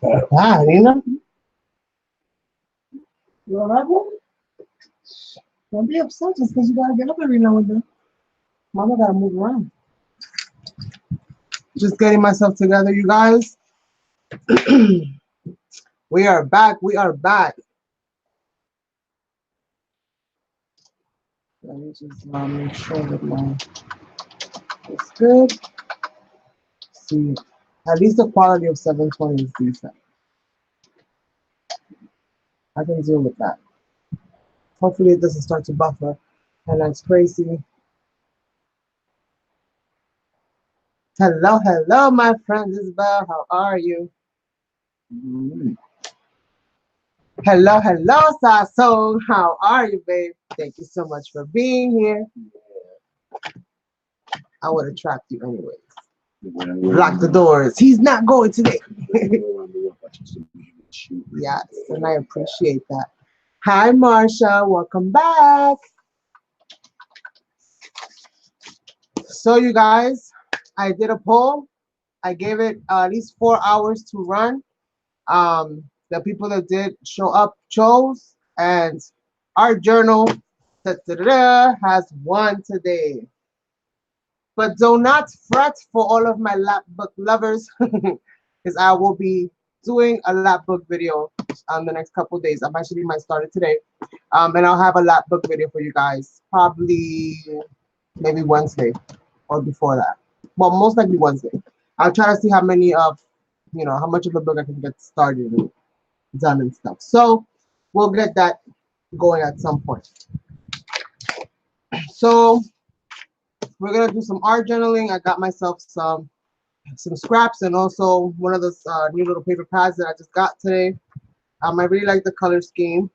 Ah, Nina? You alright, boy? Don't be upset just because you gotta get up every now and then. Mama gotta move around. Just getting myself together, you guys. We are back. We are back. Let me just make sure that my it's good. See, at least the quality of 720 is decent. I can deal with that. Hopefully it doesn't start to buffer and that's crazy. Hello, hello, my friend Isabel. How are you? Hello, hello, Sasso. How are you, babe? Thank you so much for being here. I would have trapped you anyways. Lock the doors. He's not going today. Yes, and I appreciate that. Hi, Marsha. Welcome back. So, you guys, I did a poll. I gave it at least 4 hours to run. The people that did show up chose, and our journal has won today. But do not fret for all of my lap book lovers, because I will be doing a lap book video the next couple days. I'm actually might start it today, and I'll have a lap book video for you guys probably maybe Wednesday or before that. Well, most likely Wednesday. I'll try to see how many of how much of a book I can get started and done and stuff. So we'll get that going at some point. So we're gonna do some art journaling. I got myself some scraps and also one of those new little paper pads that I just got today. I really like the color scheme,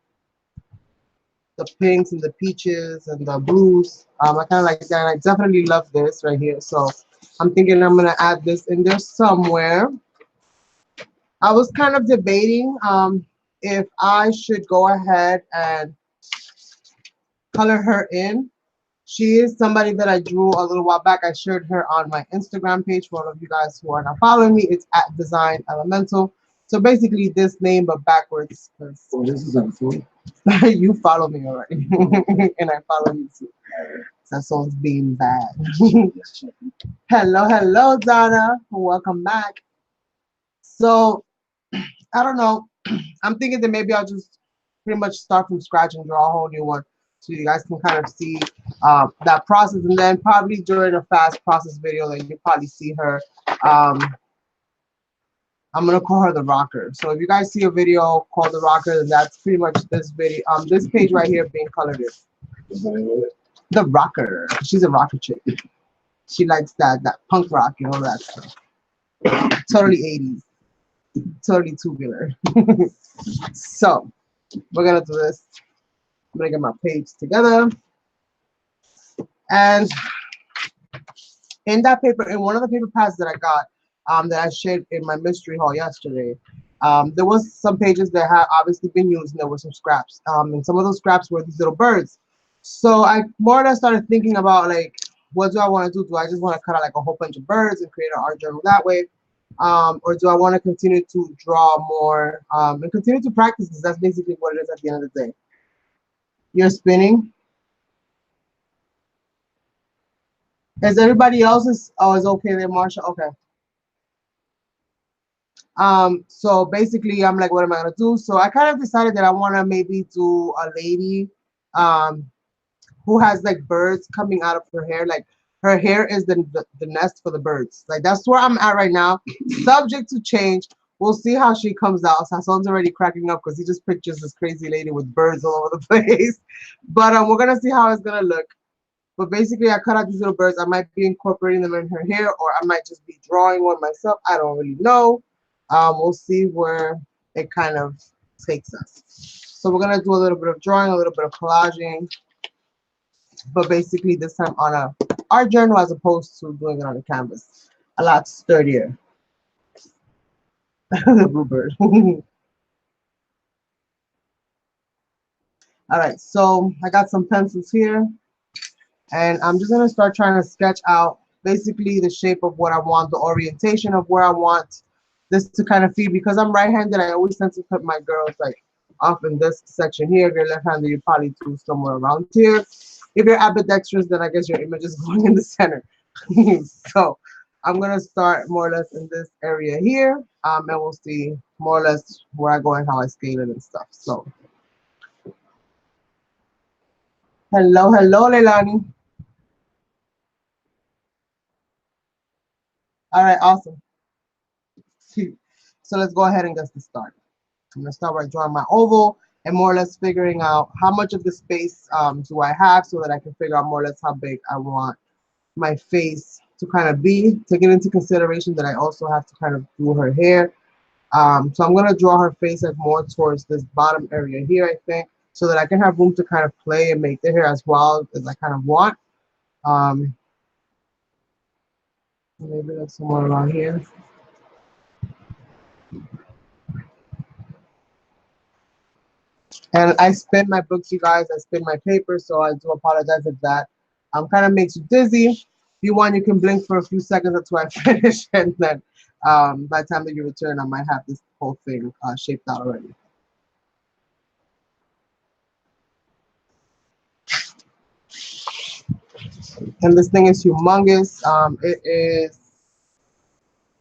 the pinks and the peaches and the blues. I kind of like that. And I definitely love this right here. So I'm thinking I'm gonna add this in there somewhere. I was kind of debating if I should go ahead and color her in. She is somebody that I drew a little while back. I shared her on my Instagram page. For all of you guys who are not following me, it's at Design Elemental. So basically this name, but backwards. Oh, this is on phone. You follow me already. And I follow you too. That song's being bad. Hello, hello, Donna. Welcome back. So, I don't know. I'm thinking that maybe I'll just pretty much start from scratch and draw a whole new one. So you guys can kind of see that process, and then probably during a fast process video, then you probably see her. I'm gonna call her the rocker. So if you guys see a video called the rocker, then that's pretty much this video. This page right here being colored in. The rocker. She's a rocker chick. She likes that punk rock and all that stuff. Totally 80s. Totally tubular. So we're gonna do this. I'm gonna get my page together. And in that paper, in one of the paper pads that I got, that I shared in my mystery haul yesterday, there was some pages that had obviously been used, and there were some scraps. And some of those scraps were these little birds. So I more or less started thinking about, like, what do I want to do? Do I just want to cut out like a whole bunch of birds and create an art journal that way? Or do I want to continue to draw more and continue to practice? Because that's basically what it is at the end of the day. You're spinning. Is everybody else's? Oh, is okay there, Marsha? Okay. So basically, I'm like, what am I gonna do? So I kind of decided that I want to maybe do a lady, who has like birds coming out of her hair. Like her hair is the nest for the birds. Like that's where I'm at right now. Subject to change. We'll see how she comes out. Sason's already cracking up because he just pictures this crazy lady with birds all over the place. But we're gonna see how it's gonna look. But basically, I cut out these little birds. I might be incorporating them in her hair, or I might just be drawing one myself. I don't really know. We'll see where it kind of takes us. So we're gonna do a little bit of drawing, a little bit of collaging, but basically this time on a art journal as opposed to doing it on a canvas. A lot sturdier. The bluebird. All right, so I got some pencils here. And I'm just going to start trying to sketch out basically the shape of what I want, the orientation of where I want this to kind of feed, because I'm right-handed, I always tend to put my girls like off in this section here. If you're left-handed, you probably do somewhere around here. If you're ambidextrous, then I guess your image is going in the center. So I'm gonna start more or less in this area here, and we'll see more or less where I go and how I scale it and stuff. So hello, hello, Leilani. All right, awesome. So let's go ahead and get this started. I'm gonna start by drawing my oval and more or less figuring out how much of the space do I have, so that I can figure out more or less how big I want my face to kind of be, taking into consideration that I also have to kind of do her hair. So I'm gonna draw her face like more towards this bottom area here, I think, so that I can have room to kind of play and make the hair as wild as I kind of want. Maybe that's somewhere around here. And I spin my books, you guys. I spin my paper, so I do apologize if that kind of makes you dizzy. If you want, you can blink for a few seconds until I finish, and then by the time that you return, I might have this whole thing shaped out already. And this thing is humongous. It is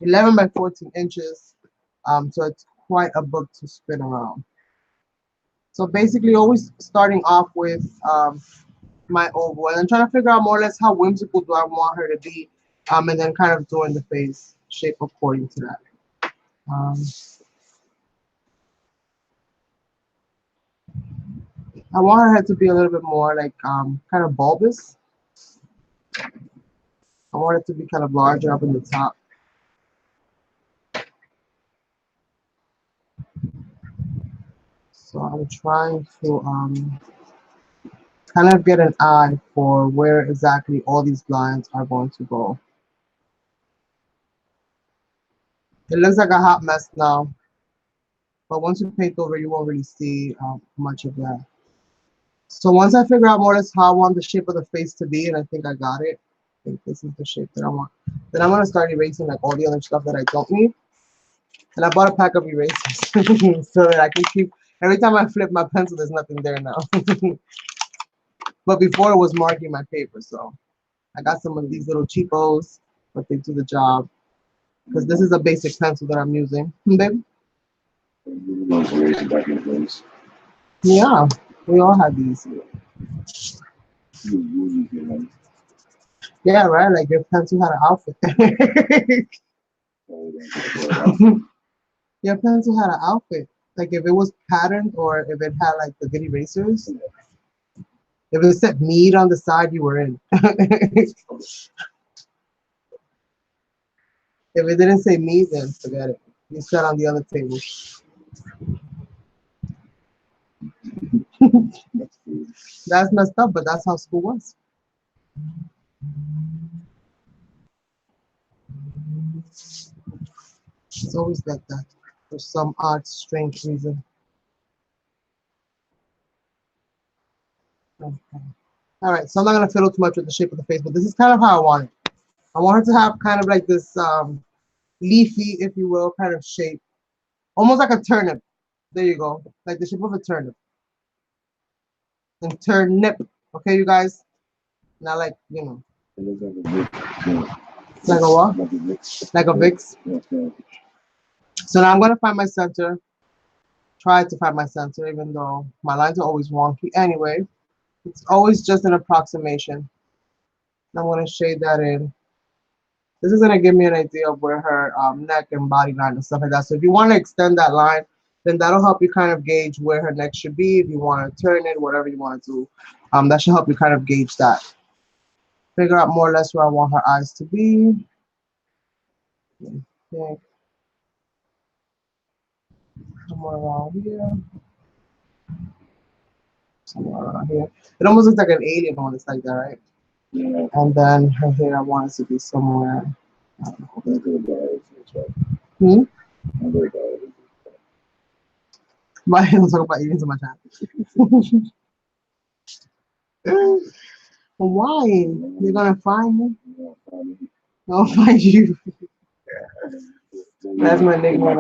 11 by 14 inches, so it's quite a book to spin around. So basically, always starting off with my oval, and I'm trying to figure out more or less how whimsical do I want her to be, and then kind of doing the face shape according to that. I want her head to be a little bit more like kind of bulbous. I want it to be kind of larger up in the top. So I'm trying to kind of get an eye for where exactly all these lines are going to go. It looks like a hot mess now, but once you paint over, you won't really see much of that. So once I figure out more or less how I want the shape of the face to be, and I think I got it, I think this is the shape that I want, then I'm going to start erasing like all the other stuff that I don't need. And I bought a pack of erasers so that I can keep, every time I flip my pencil, there's nothing there now. But before it was marking my paper, so I got some of these little cheapos, but they do the job. Because this is a basic pencil that I'm using. Babe? Yeah, we all have these. Yeah, right? Like your pencil had an outfit. Your pencil had an outfit. Like if it was patterned or if it had like the good erasers. If it said meat on the side, you were in. If it didn't say meat, then forget it. You sat on the other table. That's messed up, but that's how school was. It's always like that for some odd, strange reason. Okay. All right, so I'm not gonna fiddle too much with the shape of the face, but this is kind of how I want it. I want her to have kind of like this leafy, if you will, kind of shape, almost like a turnip. There you go, like the shape of a turnip. And turnip, okay, you guys? Not like, you know. Like a what? Like a Vicks. So now I'm gonna find my center. Try to find my center, even though my lines are always wonky. Anyway, it's always just an approximation. I'm gonna shade that in. This is gonna give me an idea of where her neck and body line and stuff like that. So if you want to extend that line, then that'll help you kind of gauge where her neck should be. If you want to turn it, whatever you want to do, that should help you kind of gauge that. Figure out more or less where I want her eyes to be. Okay. Somewhere around here. Somewhere around here. It almost looks like an alien when it's like that, right? Yeah. And then her hair, I want it to be somewhere. Hmm? Why don't talk about eating so much time? Why? They're gonna find me? They'll find you. That's my nickname.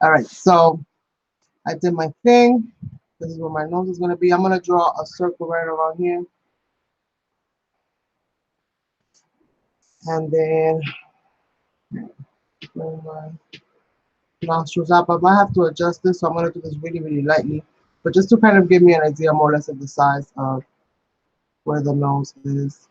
All right, so I did my thing. This is where my nose is gonna be. I'm gonna draw a circle right around here, and then bring my nostrils up. I might have to adjust this, so I'm gonna do this really, really lightly, but just to kind of give me an idea more or less of the size of where the nose is.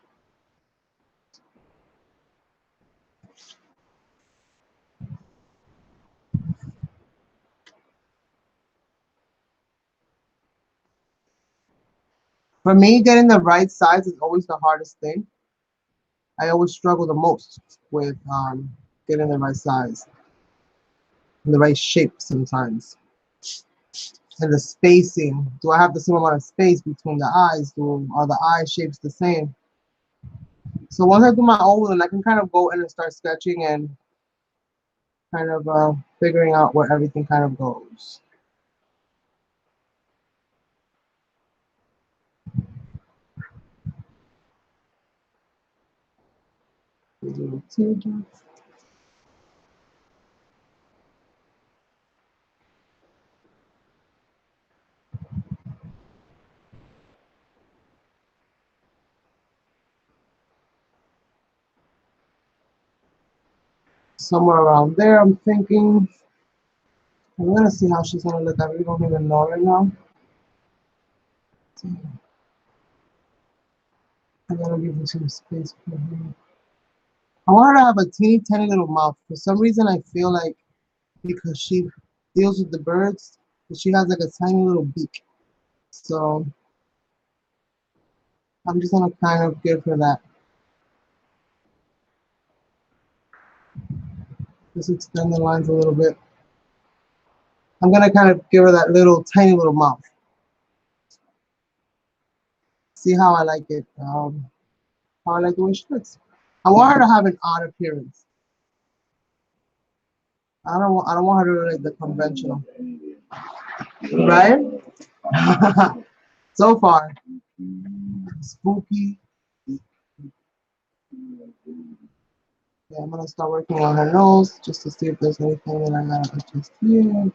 For me, getting the right size is always the hardest thing. I always struggle the most with getting the right size and the right shape sometimes. And the spacing. Do I have the same amount of space between the eyes? Are the eye shapes the same? So once I do my own one, I can kind of go in and start sketching and kind of figuring out where everything kind of goes. Somewhere around there, I'm thinking. I'm gonna see how she's gonna look. I really don't even know right now. I'm gonna give her some space for her. I want her to have a teeny tiny little mouth. For some reason, I feel like because she deals with the birds, that she has like a tiny little beak. So I'm just gonna kind of give her that. Just extend the lines a little bit. I'm gonna kind of give her that little tiny little mouth. See how I like it. How I like the way she looks. I want her to have an odd appearance. I don't want her to look like the conventional. Right? So far. Spooky. Yeah, I'm gonna start working on her nose just to see if there's anything that I gotta adjust here.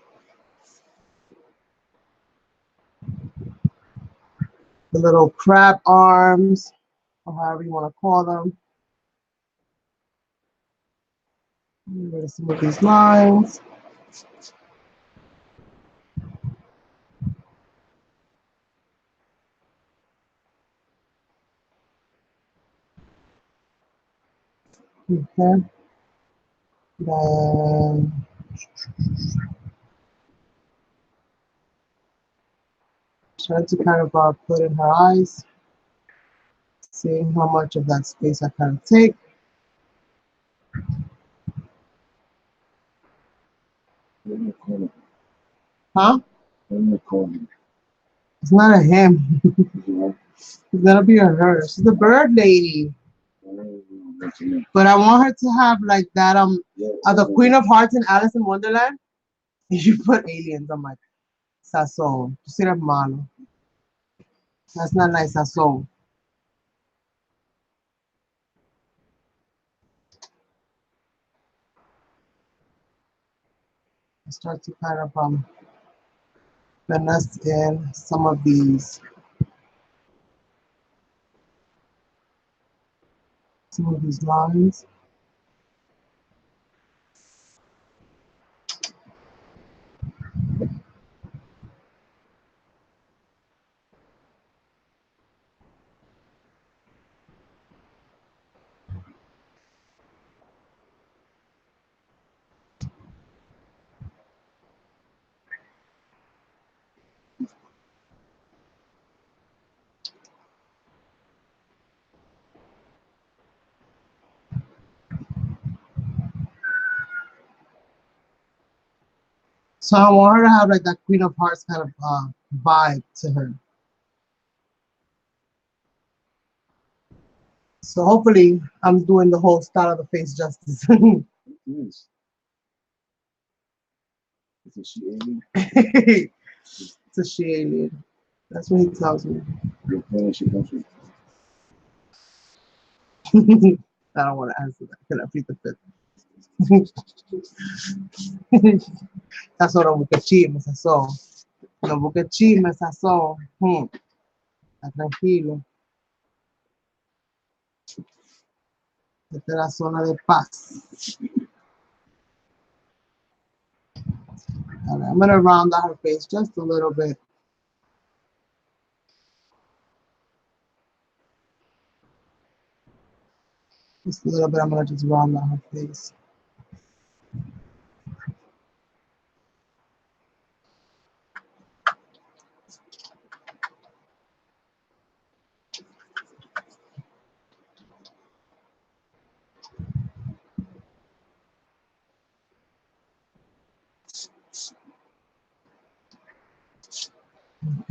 The little crab arms, or however you want to call them. Get rid of some of these lines. Okay. Then try to kind of put in her eyes, seeing how much of that space I kind of take. Huh? It's not a him. It's gonna be a her. She's the bird lady. But I want her to have like that the Queen of Hearts in Alice in Wonderland. You put aliens. I'm like, Sazón. Tú sí eres malo. That's not nice, Sazón. I start to kind of finesse in some of these lines. So I want her to have like that Queen of Hearts kind of vibe to her. So hopefully I'm doing the whole style of the face justice. Yes. Is it she alien? It's a she alien. That's what he tells me. Your planet she comes from. I don't want to answer that. Can I plead the fifth? Sazón, no busque chisme, sazón. No busque chisme, sazón. Está tranquilo. Esta es la zona de paz. Right, I'm gonna round out her face just a little bit. Just a little bit. I'm gonna just round out her face.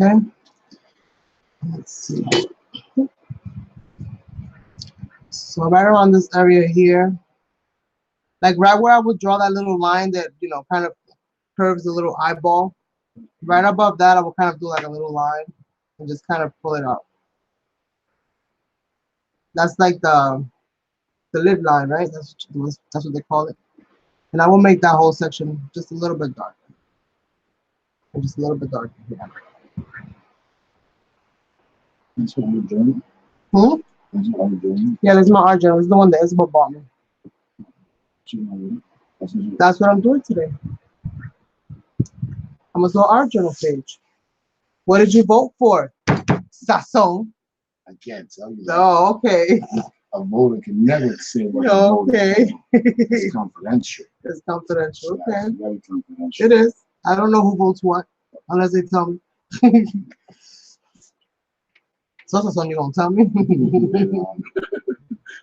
Okay. Let's see. So right around this area here, like right where I would draw that little line that, you know, kind of curves the little eyeball, right above that, I will kind of do like a little line and just kind of pull it up. That's like the lid line, right? That's what they call it. And I will make that whole section just a little bit darker. And just a little bit darker. Yeah. That's what I'm doing. That's what I'm doing. Yeah, that's my art journal. It's the one that Isabel bought me. That's what I'm doing today. I'm gonna do an art journal page. What did you vote for? Sazón. I can't tell you that. Oh, okay. A voter can never say what Okay. It's confidential. It's confidential. Okay. That's very confidential. It is. I don't know who votes what unless they tell me. So Sazón, you gonna tell me?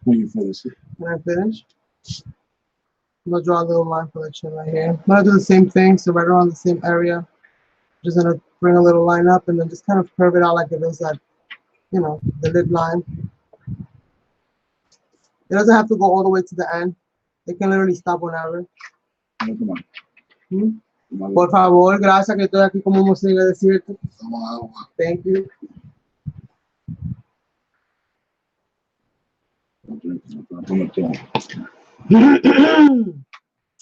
When you finish it. When I finish, I'm gonna draw a little line for the chin right here. I'm gonna do the same thing, so right around the same area. Just gonna bring a little line up and then just kind of curve it out like it is that, you know, the lid line. It doesn't have to go all the way to the end. It can literally stop whenever. Come on. Por favor, gracias que estoy aquí como música de desierto. Thank you.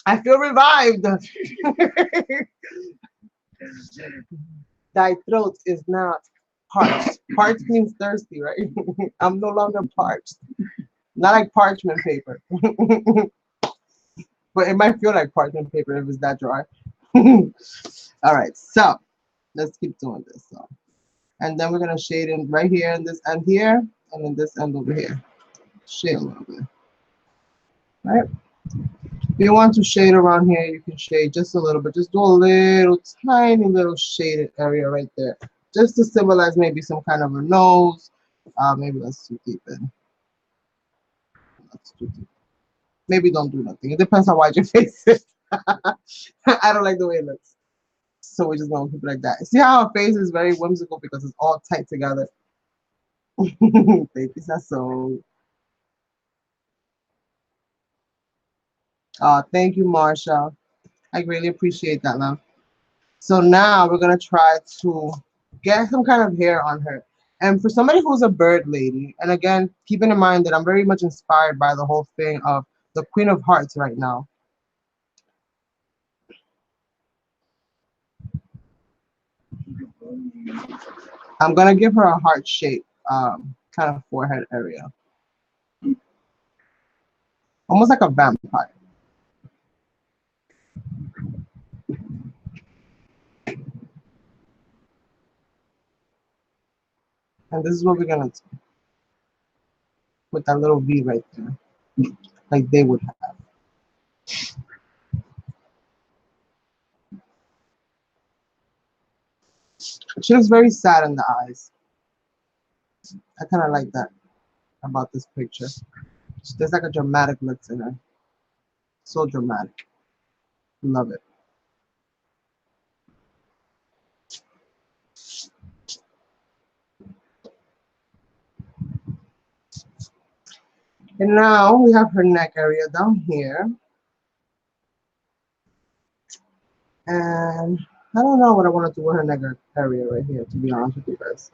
I feel revived. Thy throat is not parched. Parched means thirsty, right? I'm no longer parched. Not like parchment paper. But it might feel like parchment paper if it's that dry. All right, so let's keep doing this. So, and then we're gonna shade in right here in this end here, and then this end over here. Shade a little bit. Right? If you want to shade around here, you can shade just a little bit. Just do a little tiny little shaded area right there, just to symbolize maybe some kind of a nose. Maybe that's too deep in. That's too deep. Maybe don't do nothing. It depends how wide your face is. I don't like the way it looks. So we're just gonna keep it like that. See how our face is very whimsical because it's all tight together. Thank you, Sazón. Thank you, Marsha. I really appreciate that, love. So now we're gonna try to get some kind of hair on her. And for somebody who's a bird lady, and again, keeping in mind that I'm very much inspired by the whole thing of the Queen of Hearts right now. I'm gonna give her a heart shape, kind of forehead area. Almost like a vampire. And this is what we're gonna do with that little V right there, like they would have. She looks very sad in the eyes. I kind of like that about this picture. There's like a dramatic look in her. So dramatic. Love it. And now we have her neck area down here. And I don't know what I want to do with her neck area right here, to be honest with you guys.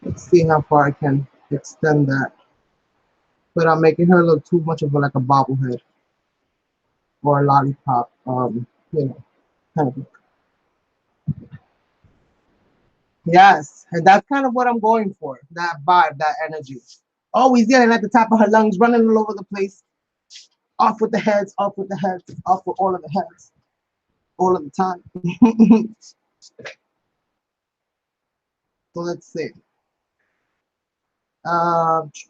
Let's see how far I can extend that. without making her look too much of like a bobblehead or a lollipop. You know, kind of. Yes, and that's kind of what I'm going for. That vibe, that energy. Always yelling at the top of her lungs, running all over the place. Off with the heads, off with the heads, off with all of the heads, all of the time. So let's see. Um, she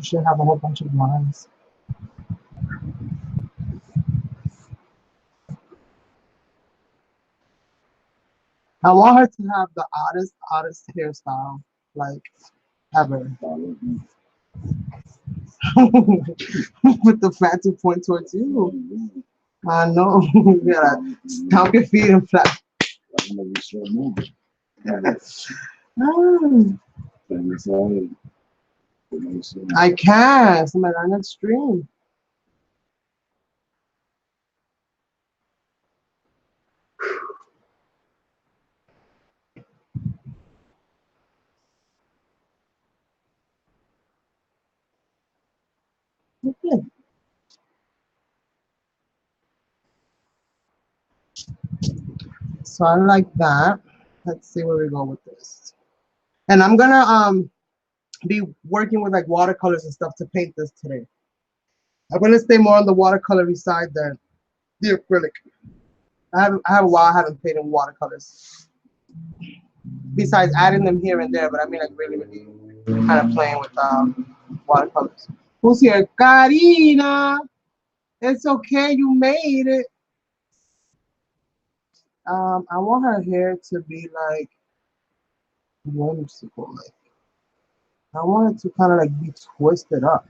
should have a whole bunch of lines. I want her to have the oddest hairstyle, like ever. With the fat to point towards you. I know. You gotta stomp your feet and flap. I can't. It's my next stream. Okay. So I like that. Let's see where we go with this. And I'm gonna be working with like watercolors and stuff to paint this today. I'm gonna stay more on the watercolory side than the acrylic. I have a while I haven't painted watercolors. Besides adding them here and there, but I mean like really kind of playing with watercolors. Who's here? Karina! It's okay, you made it. I want her hair to be like whimsical, like I want it to kind of like be twisted up.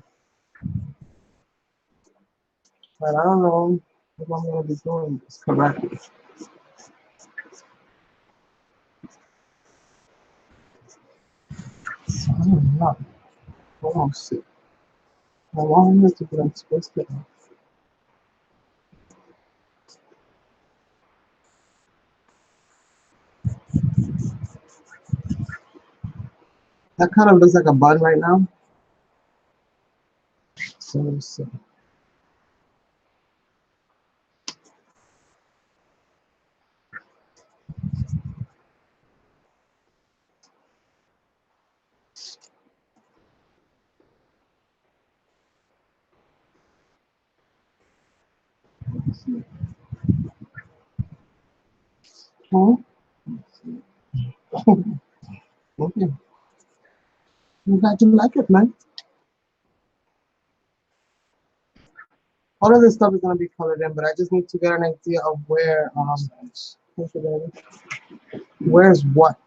But I don't know if I'm gonna be doing this correctly. So I don't know. We'll see. I want her to be like twisted up. That kind of looks like a bun right now. So let's see. Oh, okay. I'm glad you like it, man. All of this stuff is gonna be colored in, but I just need to get an idea of where where's what.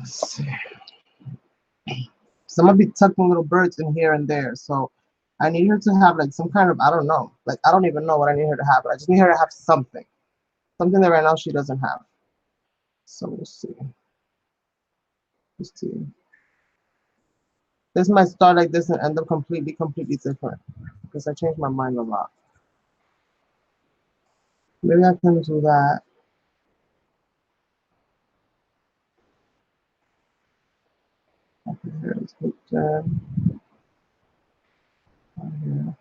Let's see. So I'm gonna be tucking little birds in here and there. So I need her to have like some kind of, I don't know, like I don't even know what I need her to have, but I just need her to have something. Something that right now she doesn't have. So we'll see. Let's see. This might start like this and end up completely different. Because I changed my mind a lot. Maybe I can do that. Okay, here's hook jam. Here.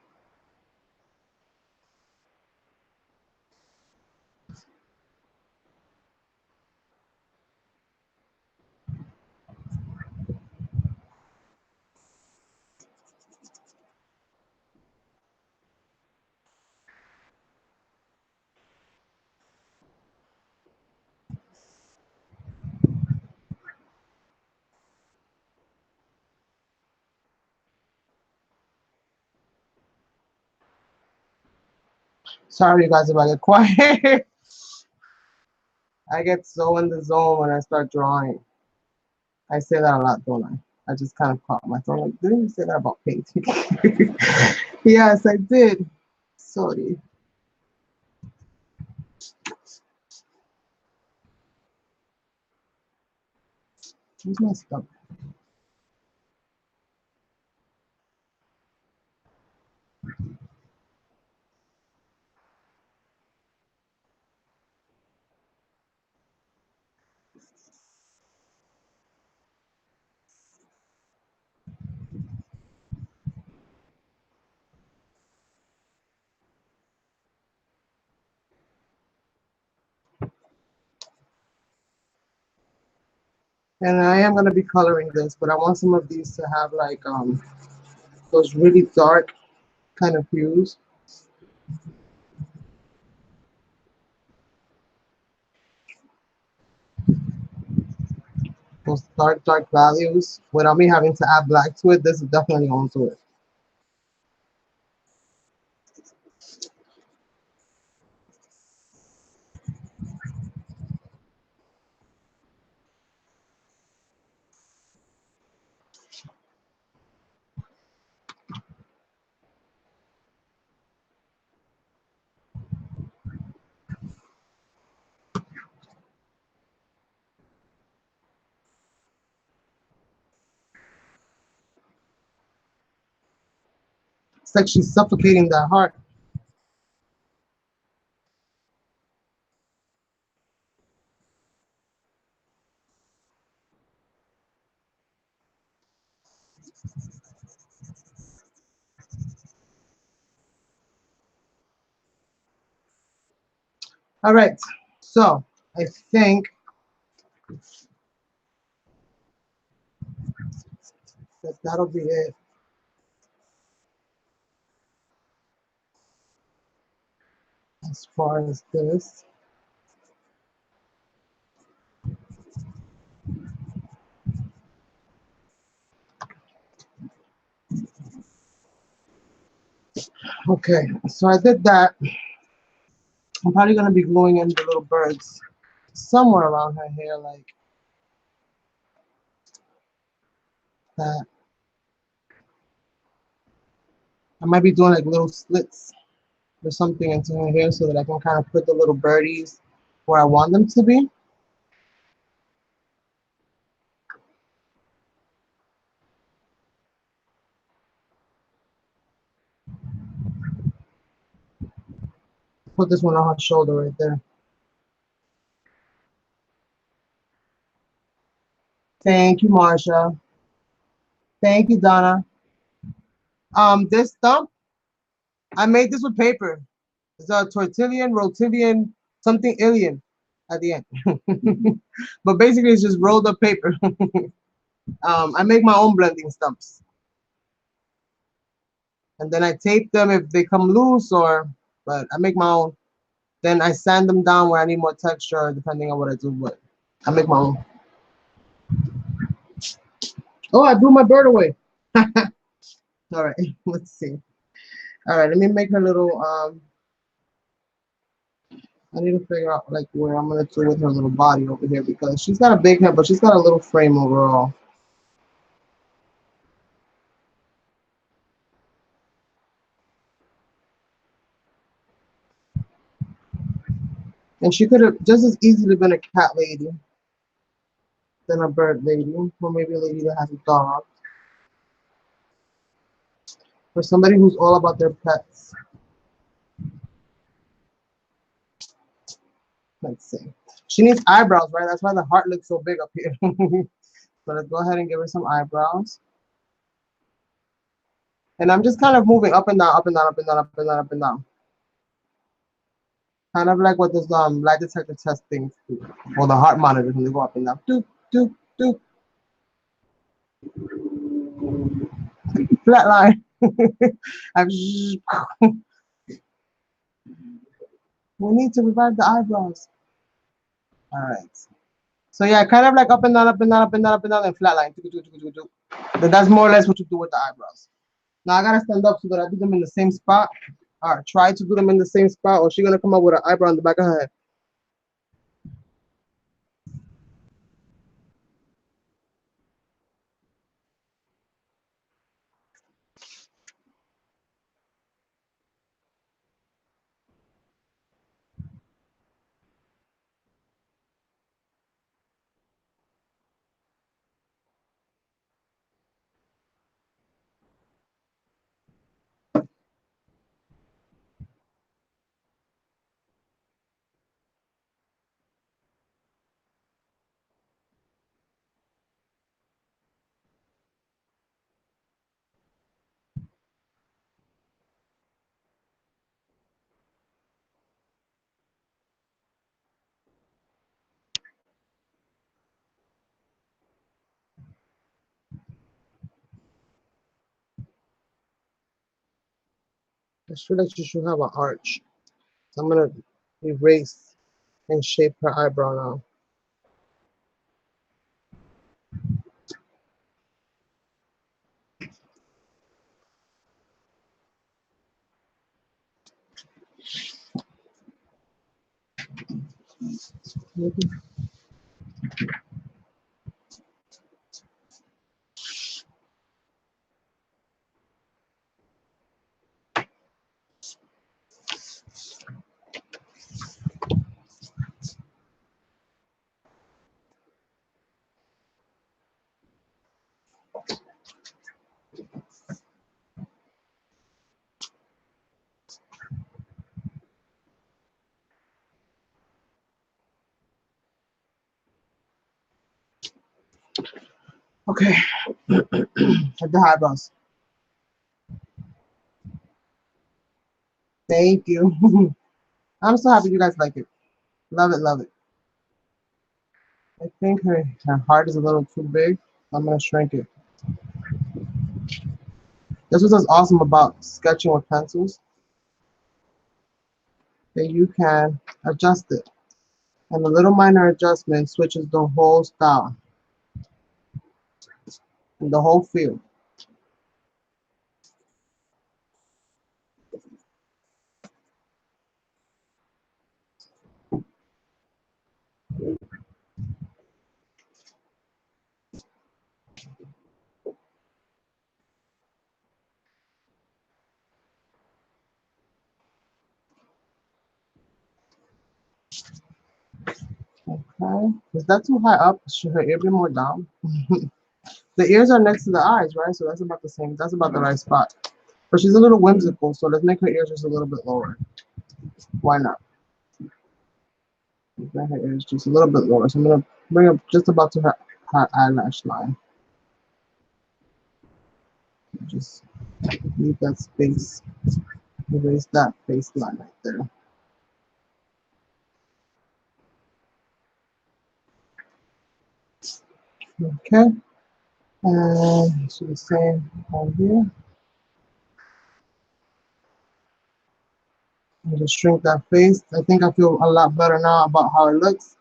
Sorry, you guys, if I get quiet. I get so in the zone when I start drawing. I say that a lot, don't I? I just kind of caught myself. Like, didn't you say that about painting? Yes, I did. Sorry. Where's my stuff? And I am gonna be coloring this, but I want some of these to have like those really dark kind of hues. Those dark values without me having to add black to it. This is definitely onto it. It's like she's suffocating that heart. All right, so I think that that'll be it. As far as this. Okay, so I did that. I'm probably gonna be gluing in the little birds somewhere around her hair like that. I might be doing like little slits or something into her hair so that I can kind of put the little birdies where I want them to be. Put this one on her shoulder right there. Thank you, Marsha. Thank you, Donna. This stump, I made this with paper. It's a tortillion, rotillion, something alien at the end. But basically, it's just rolled up paper. I make my own blending stumps. And then I tape them if they come loose but I make my own. Then I sand them down where I need more texture depending on what I do, but I make my own. Oh, I blew my bird away. All right, let's see. All right, let me make her little, I need to figure out like where I'm gonna do with her little body over here because she's got a big head, but she's got a little frame overall. And she could have just as easily been a cat lady than a bird lady, or maybe a lady that has a dog. For somebody who's all about their pets. Let's see. She needs eyebrows, right? That's why the heart looks so big up here. So let's go ahead and give her some eyebrows. And I'm just kind of moving up and down, up and down, up and down, up and down, up and down. Kind of like what those lie detector test things do. Or the heart monitors when they go up and down. Doop, doop, doop. Flat line. We need to revive the eyebrows. All right. So yeah, kind of like up and down, up and down, up and down, up and down, and flat line. But that's more or less what you do with the eyebrows. Now I gotta stand up so that I do them in the same spot. All right, try to do them in the same spot, or she's gonna come up with an eyebrow on the back of her head. I feel like she should have an arch. So I'm gonna erase and shape her eyebrow now. Okay, at the eyebrows. Thank you. I'm so happy you guys like it. Love it, love it. I think her heart is a little too big. I'm gonna shrink it. This was what's awesome about sketching with pencils, that you can adjust it. And a little minor adjustment switches the whole style and the whole feel. Okay, is that too high up? Should her ear be more down? The ears are next to the eyes, right? So that's about the same. That's about the right spot. But she's a little whimsical, so let's make her ears just a little bit lower. Why not? Make her ears just a little bit lower. So I'm gonna bring up just about to her eyelash line. Just leave that space. Erase that baseline right there. Okay. And so the same on here. And just shrink that face. I think I feel a lot better now about how it looks.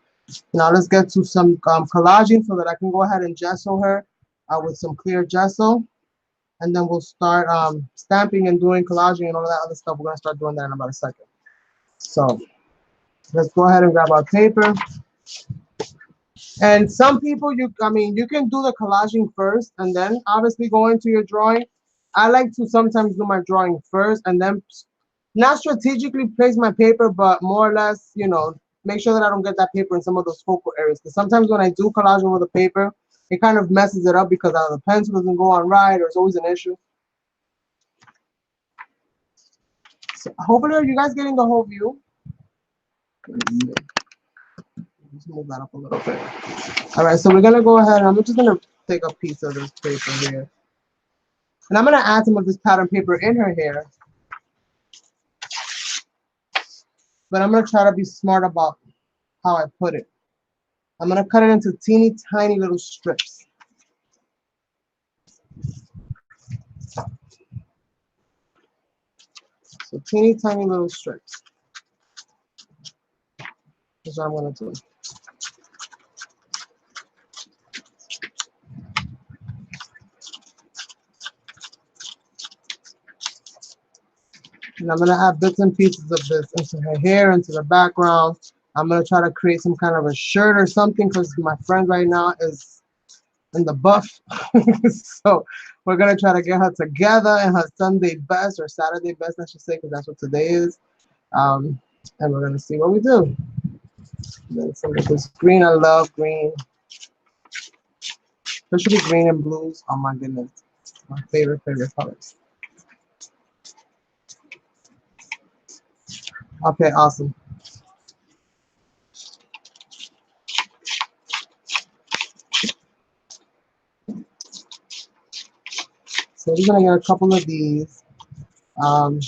Now let's get to some collaging so that I can go ahead and gesso her with some clear gesso. And then we'll start stamping and doing collaging and all that other stuff. We're gonna start doing that in about a second. So let's go ahead and grab our paper. And some people, you can do the collaging first and then obviously go into your drawing. I like to sometimes do my drawing first and then not strategically place my paper, but more or less, make sure that I don't get that paper in some of those focal areas. Because sometimes when I do collaging with a paper, it kind of messes it up because the pencil doesn't go on right, or it's always an issue. So hopefully, are you guys getting the whole view? Let's move that up a little bit. All right, so we're gonna go ahead and I'm just gonna take a piece of this paper here. And I'm gonna add some of this pattern paper in her hair. But I'm gonna try to be smart about how I put it. I'm gonna cut it into teeny tiny little strips. So teeny tiny little strips. That's what I'm gonna do. And I'm gonna add bits and pieces of this into her hair, into the background. I'm gonna try to create some kind of a shirt or something because my friend right now is in the buff. So we're gonna try to get her together in her Sunday best, or Saturday best, I should say, because that's what today is. And we're gonna see what we do. And then some of this green, I love green. Especially green and blues. Oh my goodness. My favorite colors. Okay, awesome. So we're gonna get a couple of these. And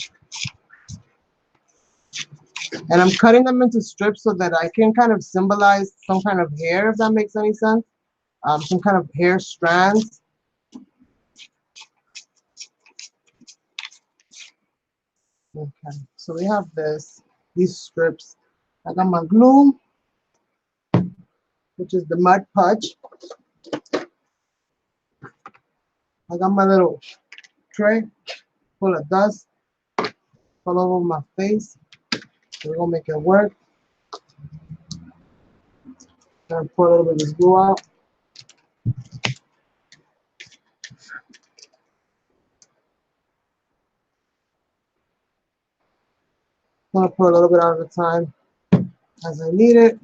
I'm cutting them into strips so that I can kind of symbolize some kind of hair, if that makes any sense. Some kind of hair strands. Okay, so we have these strips. I got my glue, which is the Mud Podge. I got my little tray full of dust all over my face. We're gonna make it work. Gonna pour a little bit of this glue out. Gonna pour a little bit out at a time as I need it.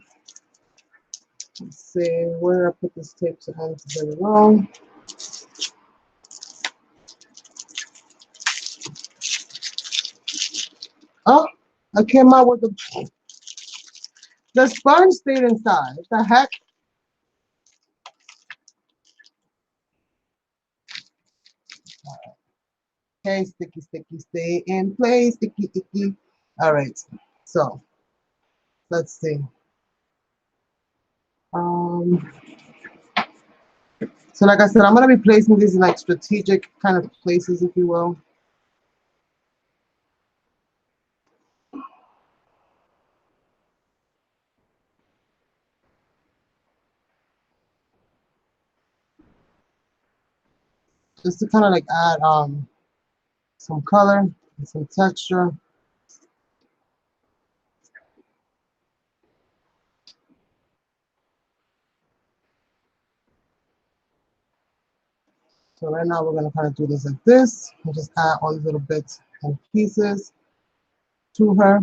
Let's see, where did I put this tape so I have to get it wrong? Oh, I came out with the sponge stayed inside. What the heck? Okay, sticky, sticky, stay in place, sticky, sticky. All right, so let's see. Um, so like I said, I'm gonna be placing these in like strategic kind of places, if you will. Just to kind of like add some color and some texture. So right now we're gonna kind of do this like this and just add all these little bits and pieces to her.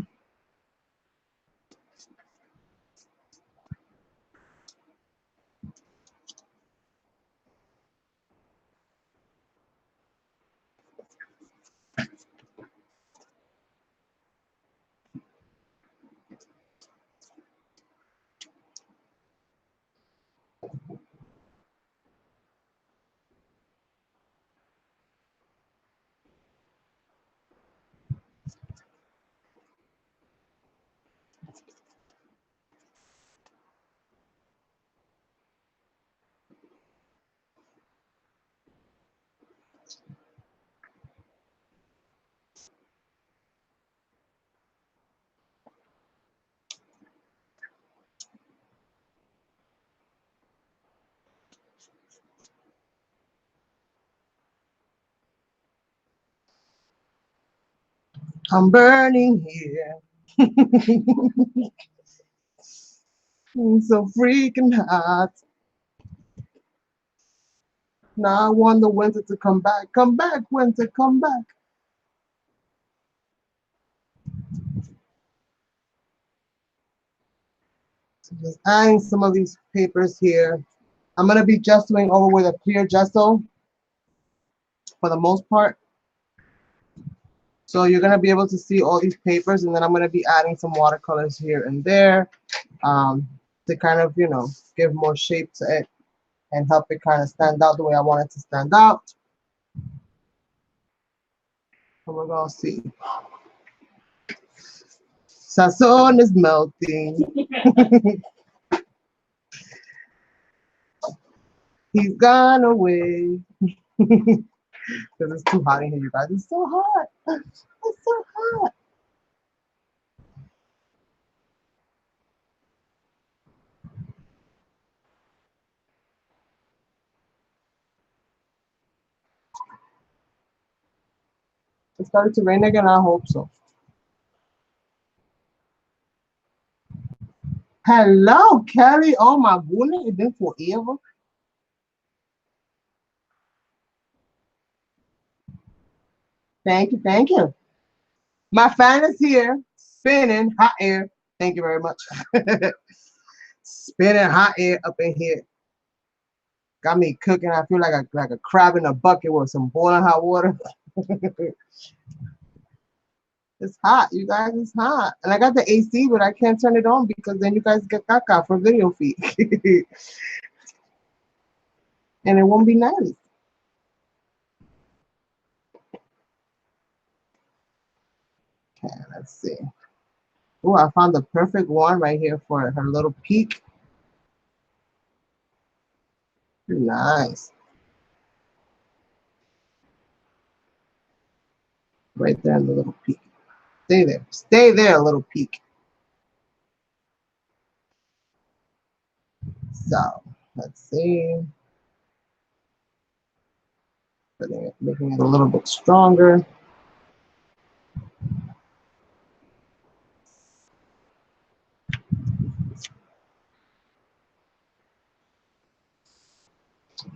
I'm burning here. It's so freaking hot. Now I want the winter to come back. Come back, winter, come back. So just adding some of these papers here. I'm gonna be gessoing over with a clear gesso for the most part. So you're gonna be able to see all these papers, and then I'm gonna be adding some watercolors here and there to kind of, you know, give more shape to it and help it kind of stand out the way I want it to stand out. So we're gonna see. Sazon is melting. He's gone away. Because it's too hot in here, you guys. It's so hot. It's so hot. It started to rain again. I hope so. Hello, Kelly. Oh my goodness, it's been forever. Thank you, thank you. My fan is here, spinning hot air. Thank you very much. Spinning hot air up in here. Got me cooking. I feel like a crab in a bucket with some boiling hot water. It's hot, you guys. It's hot, and I got the AC, but I can't turn it on because then you guys get caca for video feed, and it won't be nice. Okay, let's see. Oh, I found the perfect one right here for her little peak. Nice. Right there in the little peak. Stay there. Stay there, little peak. So, let's see. Making it a little bit stronger.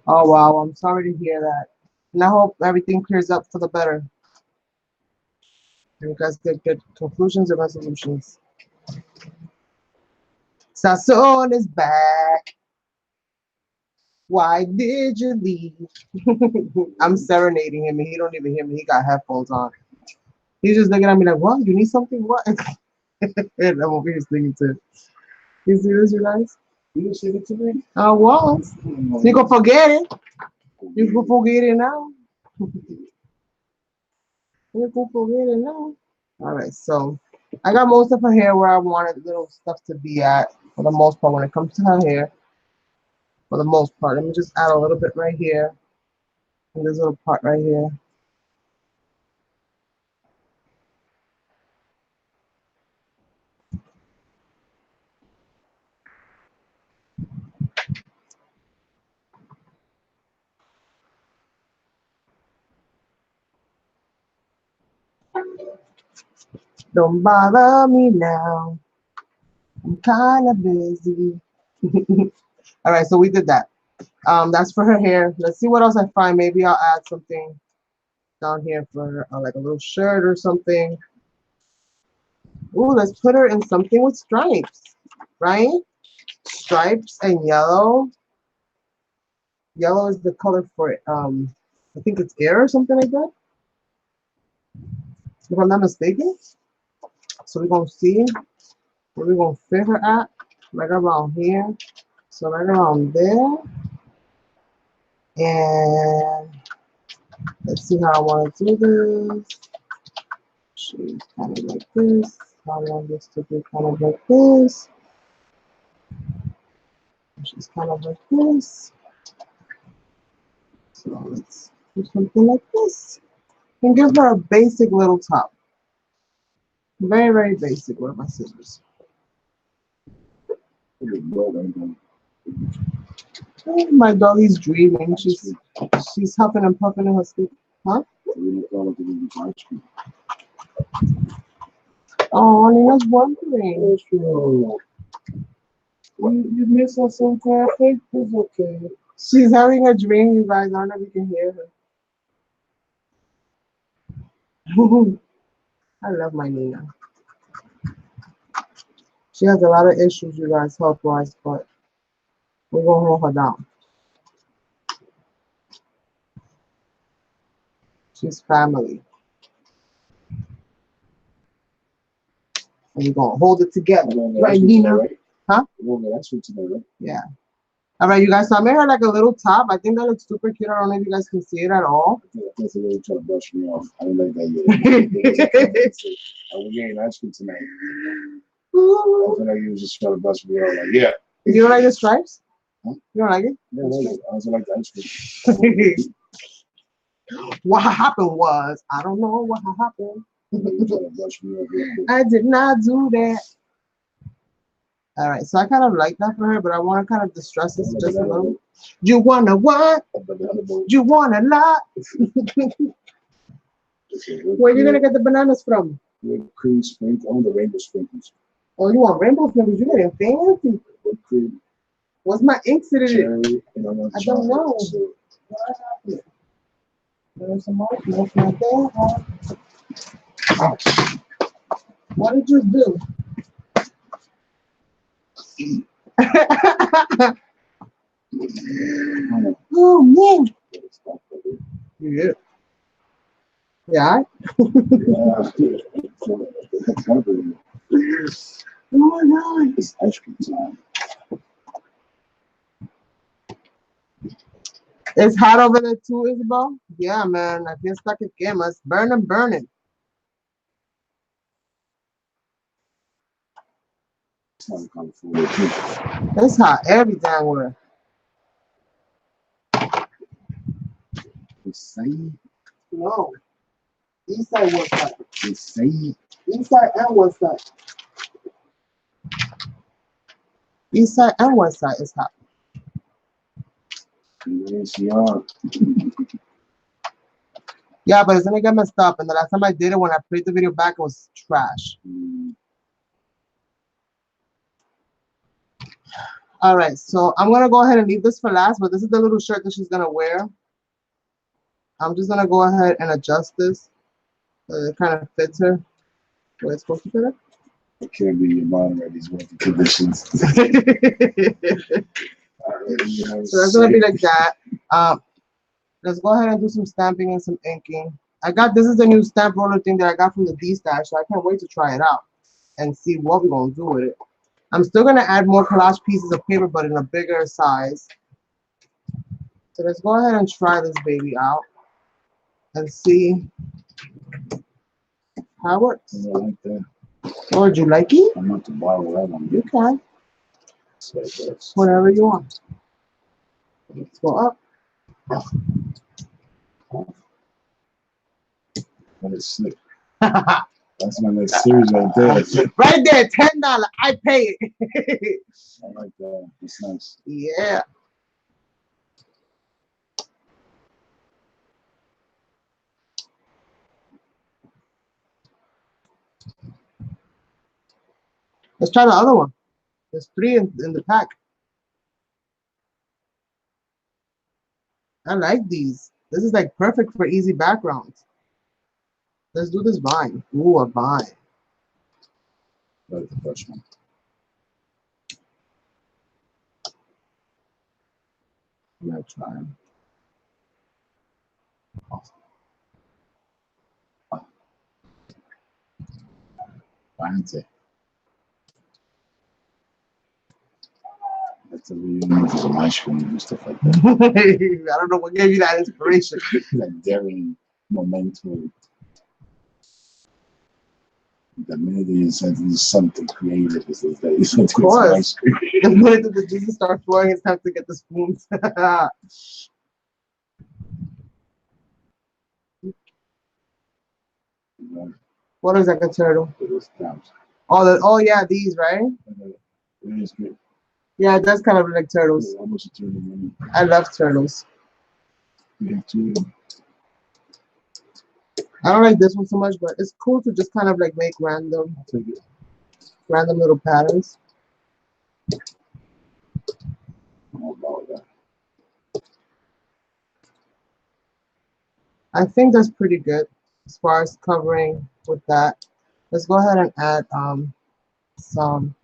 Oh, wow. I'm sorry to hear that. And I hope everything clears up for the better. And you guys get good conclusions and resolutions. Sasson is back. Why did you leave? I'm serenading him and he don't even hear me. He got headphones on. He's just looking at me like, what? You need something? What? And I'm over here singing to him. You see this, you guys? You didn't say it to me? I was. You can forget it. You can forget it now. You can forget it now. All right, so I got most of her hair where I wanted little stuff to be at for the most part when it comes to her hair. For the most part, let me just add a little bit right here and this little part right here. Don't bother me now. I'm kind of busy. All right, so we did that. That's for her hair. Let's see what else I find. Maybe I'll add something down here for her, like a little shirt or something. Ooh, let's put her in something with stripes, right? Stripes and yellow. Yellow is the color for it. I think it's air or something like that, if I'm not mistaken. So we're gonna see where we're gonna fit her at, right around here. So right around there. And let's see how I want to do this. She's kind of like this. I want this to be kind of like this. She's kind of like this. So let's do something like this. And give her a basic little top. Very, very basic with my scissors. Oh, my doggy's dreaming. She's huffing and puffing in her sleep. Huh? Oh, Nina's wondering. You miss her so perfect. It's okay. She's having a dream, you guys. I don't know if you can hear her. I love my Nina. She has a lot of issues, you guys, health-wise, but we're going to hold her down. She's family. And we're going to hold it together. Right, Nina? Huh? Yeah. All right, you guys. So I made her like a little top. I think that looks super cute. I don't know if you guys can see it at all. I was really trying to brush me off. I didn't like that yet. We're getting ice cream tonight. I feel like you was just trying to brush me off. Like, yeah. You don't like the stripes? Huh? You don't like it? Yeah, I like it. I also like the ice cream. What happened was, I don't know what happened. You trying to brush me off. I did not do that. All right, so I kind of like that for her, but I want to kind of distress this just a little. You wanna what? You want a lot? Where are you gonna get the bananas from? Whipped cream sprinkles. I want the rainbow sprinkles. Oh, you want rainbow sprinkles? You getting fancy. Whipped cream. What's my ink today? Cherry, and I want I don't know. So, What happened? There's some more. There's right there. What did you do? Oh man. Yeah. Yeah. Oh my god. It's ice cream time. It's hot over there too, Isabel? Yeah, man. I feel stuck in game. It's burning, burning. It's hot every damn where. No. East side was hot. It's East side and west side. East side and west side is hot. Yes, you are. Yeah, but it's gonna get messed up. And the last time I did it, when I played the video back, it was trash. All right, so I'm gonna go ahead and leave this for last, but this is the little shirt that she's gonna wear. I'm just gonna go ahead and adjust this so it kind of fits her where it's supposed to fit her. I can't be your monitor at these working conditions. So that's gonna be like that. Let's go ahead and do some stamping and some inking. This is the new stamp roller thing that I got from the D-Stash, so I can't wait to try it out and see what we're gonna do with it. I'm still gonna add more collage pieces of paper, but in a bigger size. So let's go ahead and try this baby out and see how it works. I like that. Oh, would you like it? I'm not to buy whatever I'm You can. like this. Whatever you want. Let's go up. Let it slip. That's my next series right there. Right there, $10. I pay it. I like that. It's nice. Yeah. Let's try the other one. There's 3 in the pack. I like these. This is like perfect for easy backgrounds. Let's do this vine. Ooh, a vine. I like the first one. I'm gonna try. Fancy. That's a reunion for some ice cream and stuff like that. I don't know what gave you that inspiration. Like daring momentum. The minute you said there's something creative is that you said Of course. ice cream. The minute that the juices start flowing, it's time to get the spoons. What is like a turtle? Oh, yeah, these, right? It is good. Yeah, it does kind of look like turtles. Almost a turtle. I love turtles. We have two of them. I don't like this one so much, but it's cool to just kind of like make random little patterns. How about that? I think that's pretty good as far as covering with that. Let's go ahead and add some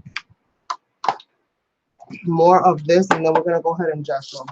more of this, and then we're gonna go ahead and gesso.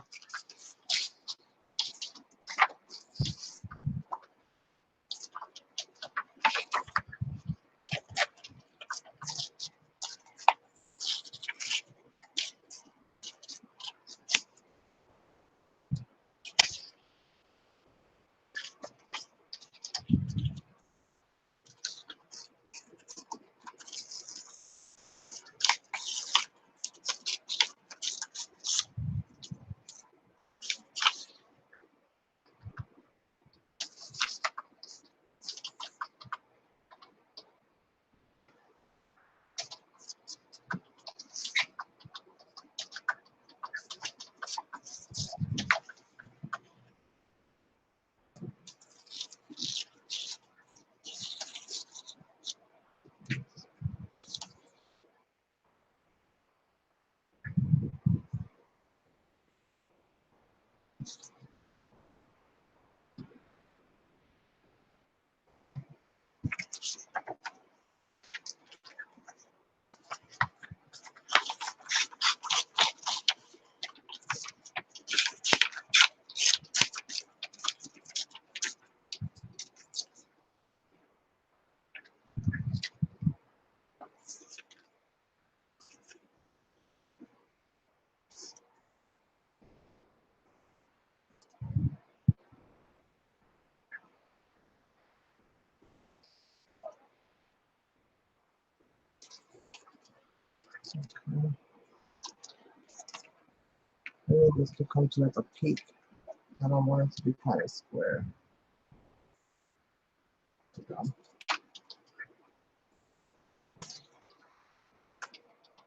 Okay. I need this to come to like a peak. I don't want it to be kind of square.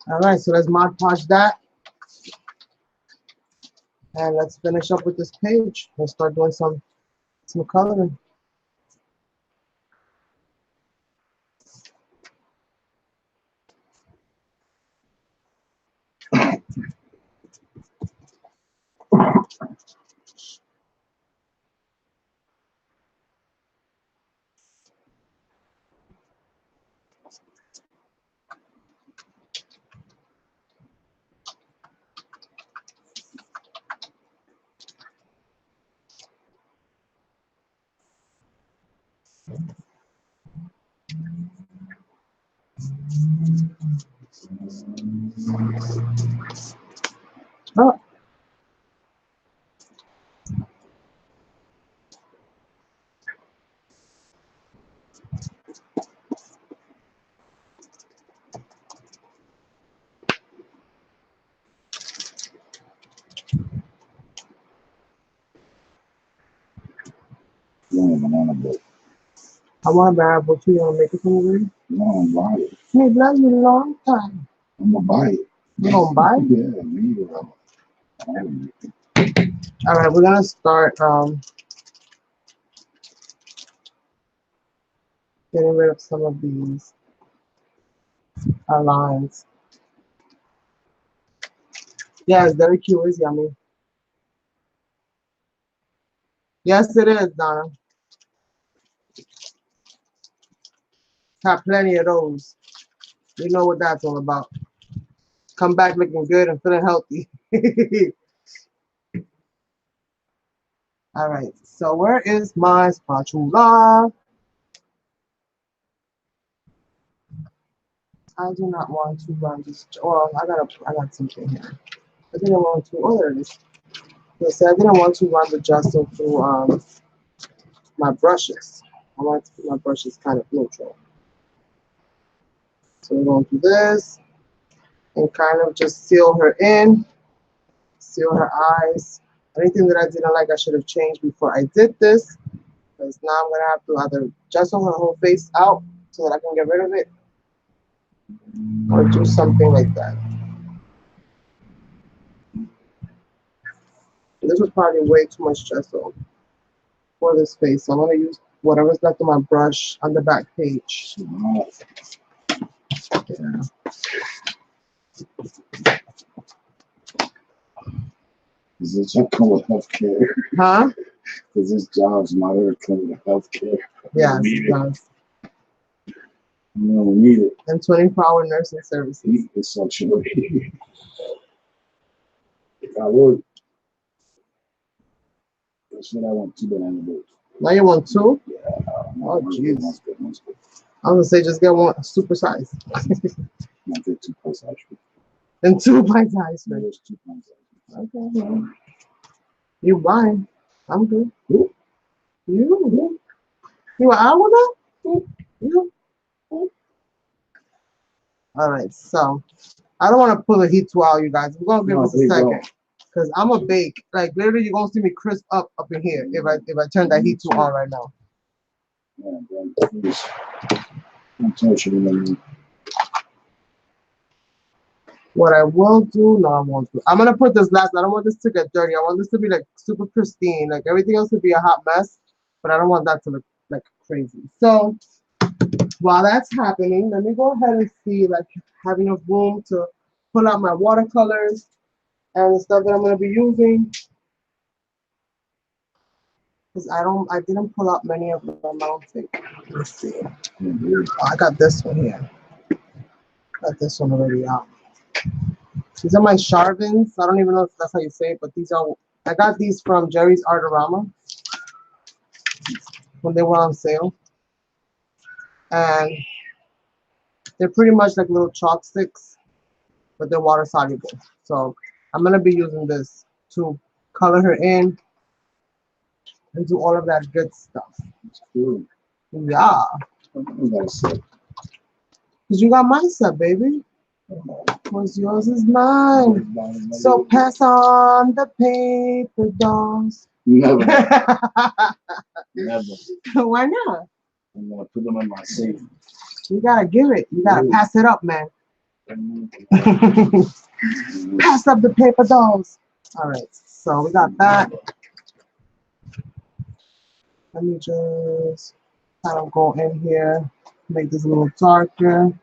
All right, so let's Mod Podge that. And let's finish up with this page. Let's start doing some coloring. Oh. You want a banana boat? I want a banana boat too. You want to make it for me? No, I'm buy it. Hey, love you a long time. I'm gonna buy it. You gonna buy it? Yeah, me either. All right, we're gonna start getting rid of some of these lines. Yeah, it's very cute. It's yummy. Yes, it is, Donna. Have plenty of those. You know what that's all about. Come back looking good and feeling healthy. All right, so where is my spatula? I do not want to run this. Well, I got something here. I didn't want to. Oh, there it is. Yes, I didn't want to run the gesso through my brushes. I want to keep my brushes kind of neutral. So we're going to do this and kind of just seal her in, seal her eyes. Anything that I didn't like, I should have changed before I did this. Because now I'm going to have to either gesso her whole face out so that I can get rid of it, or do something like that. This was probably way too much gesso for this face. So I'm going to use whatever's left of my brush on the back page. Yeah. Does this job come with healthcare? Huh? Does this job's mother come with healthcare? Yes, it does. You don't need it. And 24-hour nursing services. It's suction. I would. That's what I want to banana boats. Now you want two? Yeah. Oh, jeez. One's good, one's good. I was gonna say just get one super size. Not get 2 plus actually. And 2 bite size. No, there's 2 plus actually. Okay. Well, you buy. I'm good. Who? You want out with that? You. All right. So I don't want to pull the heat too out, you guys. We're gonna give us a second. Because I'm a bake. Like literally you're gonna see me crisp up in here if I turn that heat too on right now. Yeah, please. Don't touch it anymore. What I will do, no, I won't do. I'm gonna put this last. I don't want this to get dirty. I want this to be like super pristine. Like everything else to be a hot mess, but I don't want that to look like crazy. So while that's happening, let me go ahead and see like have enough room to pull out my watercolors and the stuff that I'm gonna be using. Because I didn't pull out many of the mounting. Let's see. Oh, I got this one here. Got this one already out. These are my Charvins. I don't even know if that's how you say it, but these are, I got these from Jerry's Artorama when they were on sale. And they're pretty much like little chalk sticks, but they're water soluble. So I'm gonna be using this to color her in and do all of that good stuff. It's cool. Yeah. Because you got my set, baby. What's yours is mine. So pass on the paper dolls. Never. Never. Why not? I'm gonna put them in my safe. You gotta give it. You gotta pass it up, man. Pass up the paper dolls. All right, so we got that. Let me just kind of go in here, make this a little darker.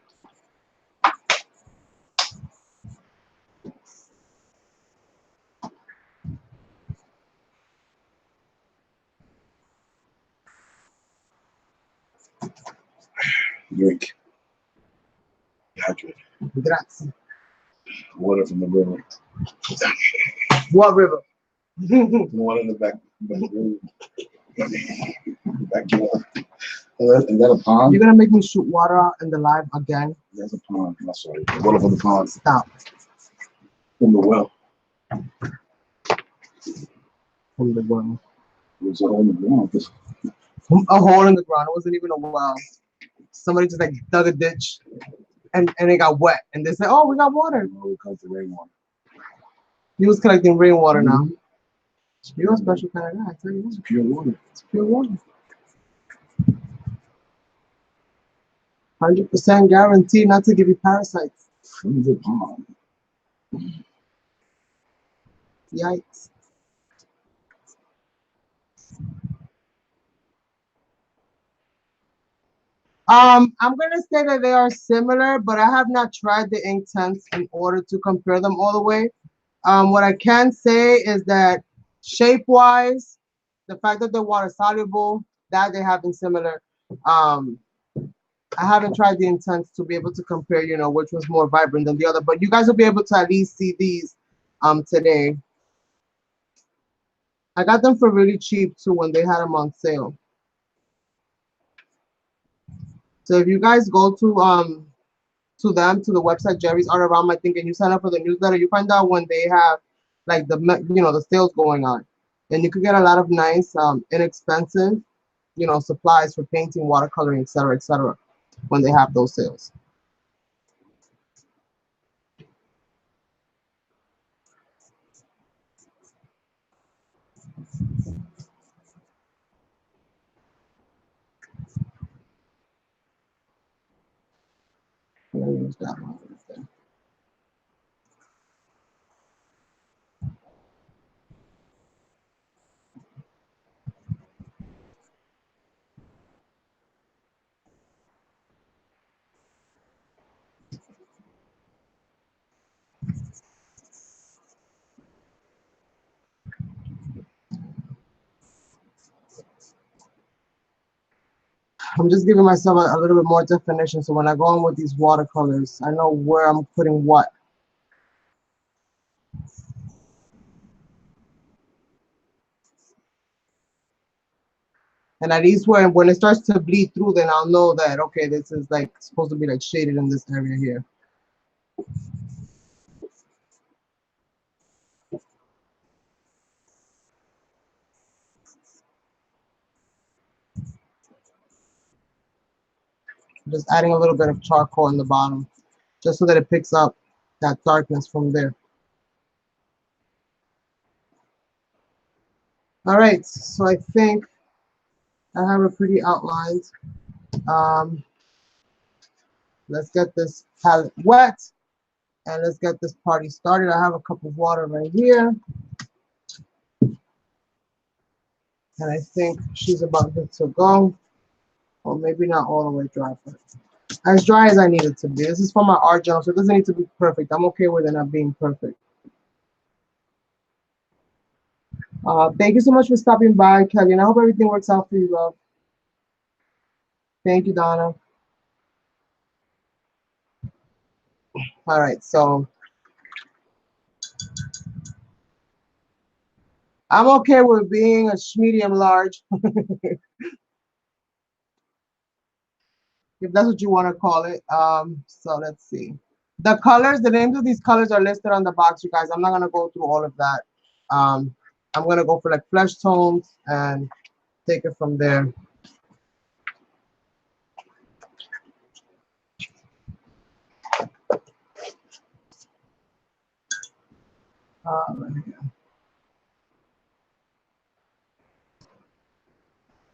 Drink. Hydrate. Grazie. Water from the river. What river? The one in the back. Backyard. Is that a pond? You're gonna make me shoot water out in the live again. That's a pond. I'm sorry. Water from the pond. Stop. From the well. From the well. There's a hole in the ground. A hole in the ground. It wasn't even a well. Somebody just like dug a ditch and it got wet. And they said, oh, we got water. Oh, we got the rainwater. He was collecting rainwater now. You're a special kind of guy, I tell you what. It's pure water. It's pure water. 100% guaranteed not to give you parasites. From the pond. Yikes. I'm gonna say that they are similar, but I have not tried the ink tints in order to compare them all the way. What I can say is that shape-wise, the fact that they're water soluble, that they have been similar. I haven't tried the intense to be able to compare, you know, which was more vibrant than the other, but you guys will be able to at least see these today. I got them for really cheap too when they had them on sale. So if you guys go to the website Jerry's Art Around My Thing and you sign up for the newsletter, you find out when they have like the sales going on, and you could get a lot of nice inexpensive supplies for painting, watercoloring, etc., when they have those sales. Use that one right there. I'm just giving myself a little bit more definition, so when I go in with these watercolors, I know where I'm putting what. And at least when it starts to bleed through, then I'll know that, okay, this is like supposed to be like shaded in this area here. Just adding a little bit of charcoal in the bottom, just so that it picks up that darkness from there. All right, so I think I have a pretty outlined. Let's get this palette wet and let's get this party started. I have a cup of water right here. And I think she's about good to go. Or maybe not all the way dry, but as dry as I need it to be. This is for my art journal, so it doesn't need to be perfect. I'm okay with it not being perfect. Thank you so much for stopping by, Kelly, and I hope everything works out for you, love. Thank you, Donna. All right, so I'm okay with being a medium large. If that's what you want to call it. So let's see. The colors, the names of these colors are listed on the box, you guys. I'm not going to go through all of that. I'm going to go for like flesh tones and take it from there. Right here.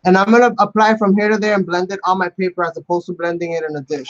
And I'm going to apply from here to there and blend it on my paper as opposed to blending it in a dish.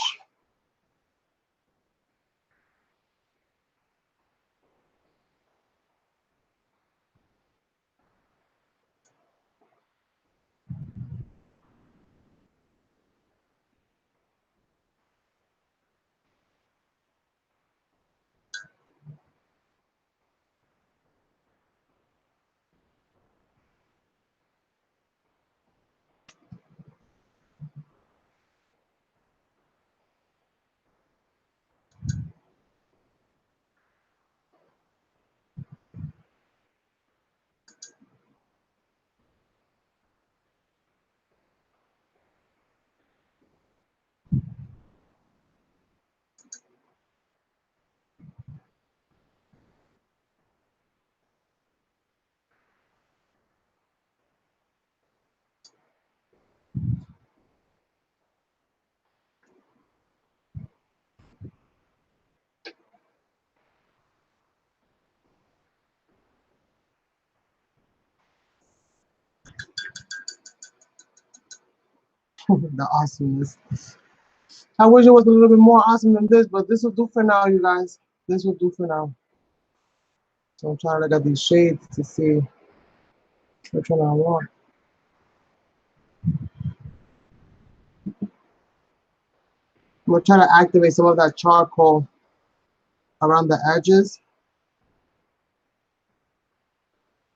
The awesomeness. I wish it was a little bit more awesome than this, but this will do for now, you guys. This will do for now. So I'm trying to look at these shades to see which one I want. I'm gonna try to activate some of that charcoal around the edges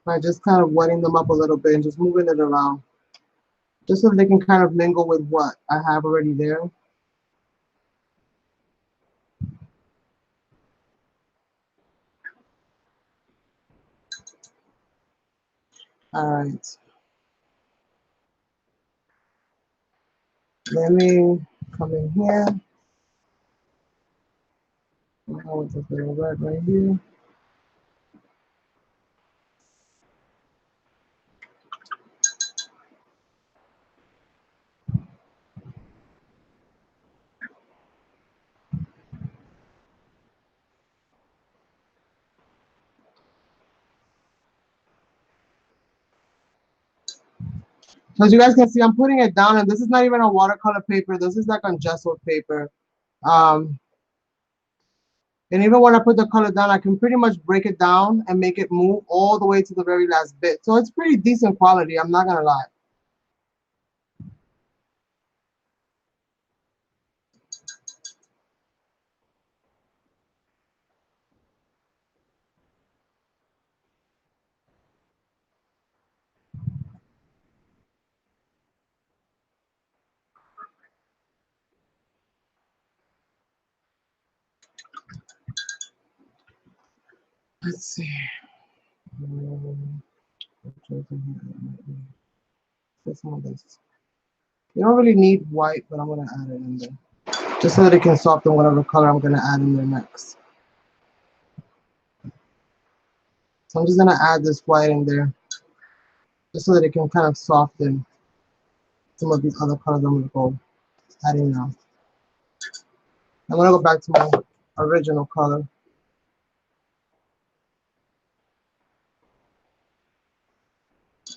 by just kind of wetting them up a little bit and just moving it around, just so they can kind of mingle with what I have already there. All right. Let me come in here. I'll with this little red right here. So as you guys can see, I'm putting it down, and this is not even a watercolor paper. This is like on gesso paper. Um, and even when I put the color down, I can pretty much break it down and make it move all the way to the very last bit. So it's pretty decent quality, I'm not gonna lie. Let's see. This one, this. You don't really need white, but I'm gonna add it in there. Just so that it can soften whatever color I'm gonna add in there next. So I'm just gonna add this white in there, just so that it can kind of soften some of these other colors I'm gonna go adding now. I'm gonna go back to my original color.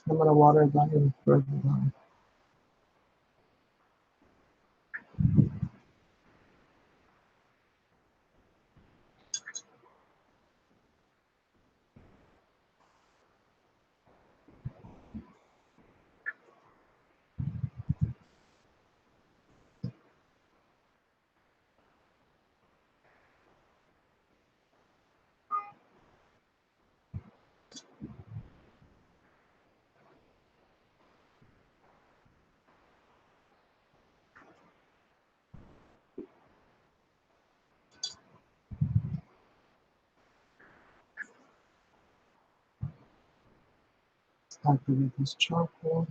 I'm gonna water it down and further down. Activate this charcoal.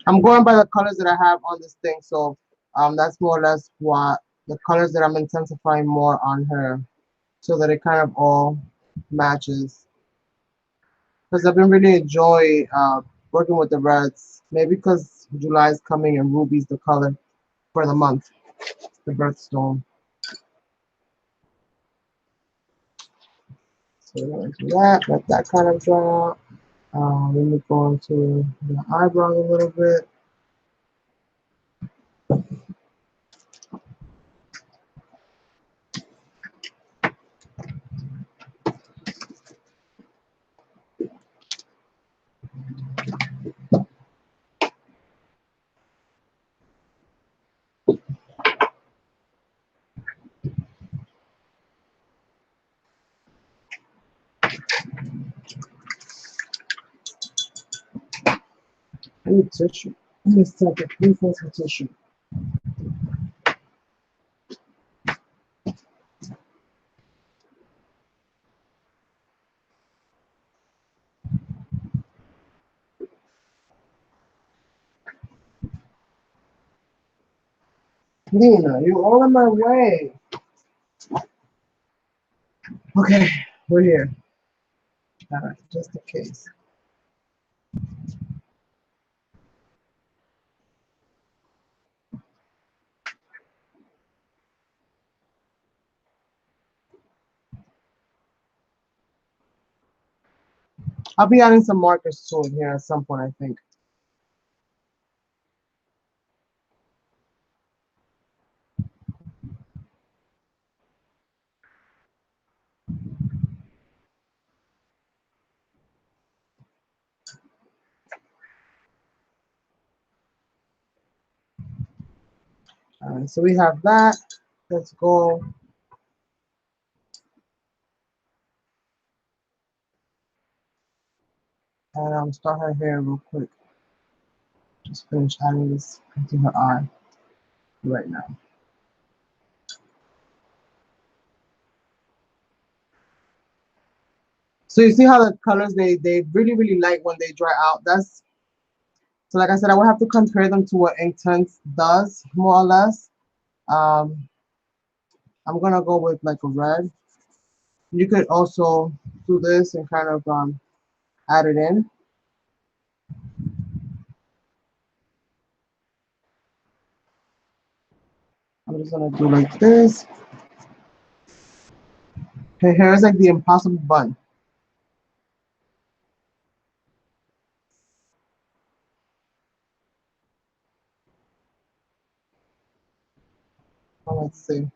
I'm going by the colors that I have on this thing, so that's more or less what the colors that I'm intensifying more on her, so that it kind of all matches. Because I've been really enjoying working with the reds. Maybe because July is coming and ruby's the color for the month, the birthstone. So we're going to do that, let that kind of dry out. Let me go into the eyebrows a little bit. I need tissue. Give me a second. Please find some tissue. Nina, you're all in my way. Okay, we're here. All right, just in case. I'll be adding some markers to it here at some point, I think. All right, so we have that. Let's go. And start her hair real quick. Just finish adding this into her eye right now. So you see how the colors they really like when they dry out. That's so like I said, I will have to compare them to what Inktense does more or less. I'm gonna go with like a red. You could also do this and kind of add it in. I'm just gonna do like this. Her hair is like the impossible bun. Let's see.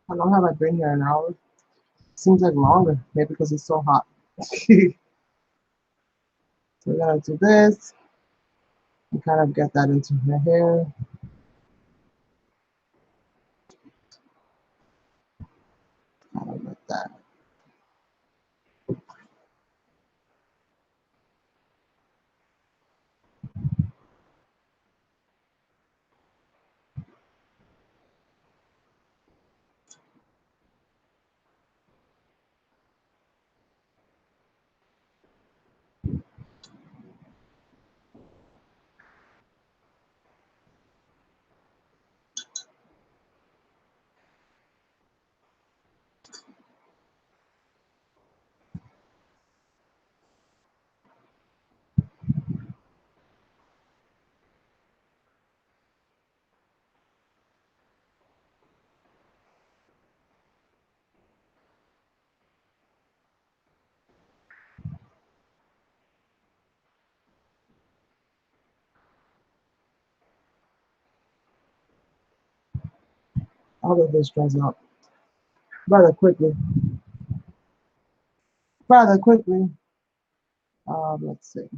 How long have I been here? An hour? Seems like longer. Maybe because it's so hot. So we're gonna do this and kind of get that into her hair. Kind of like that. All of this dries out rather quickly. Rather quickly. Let's see.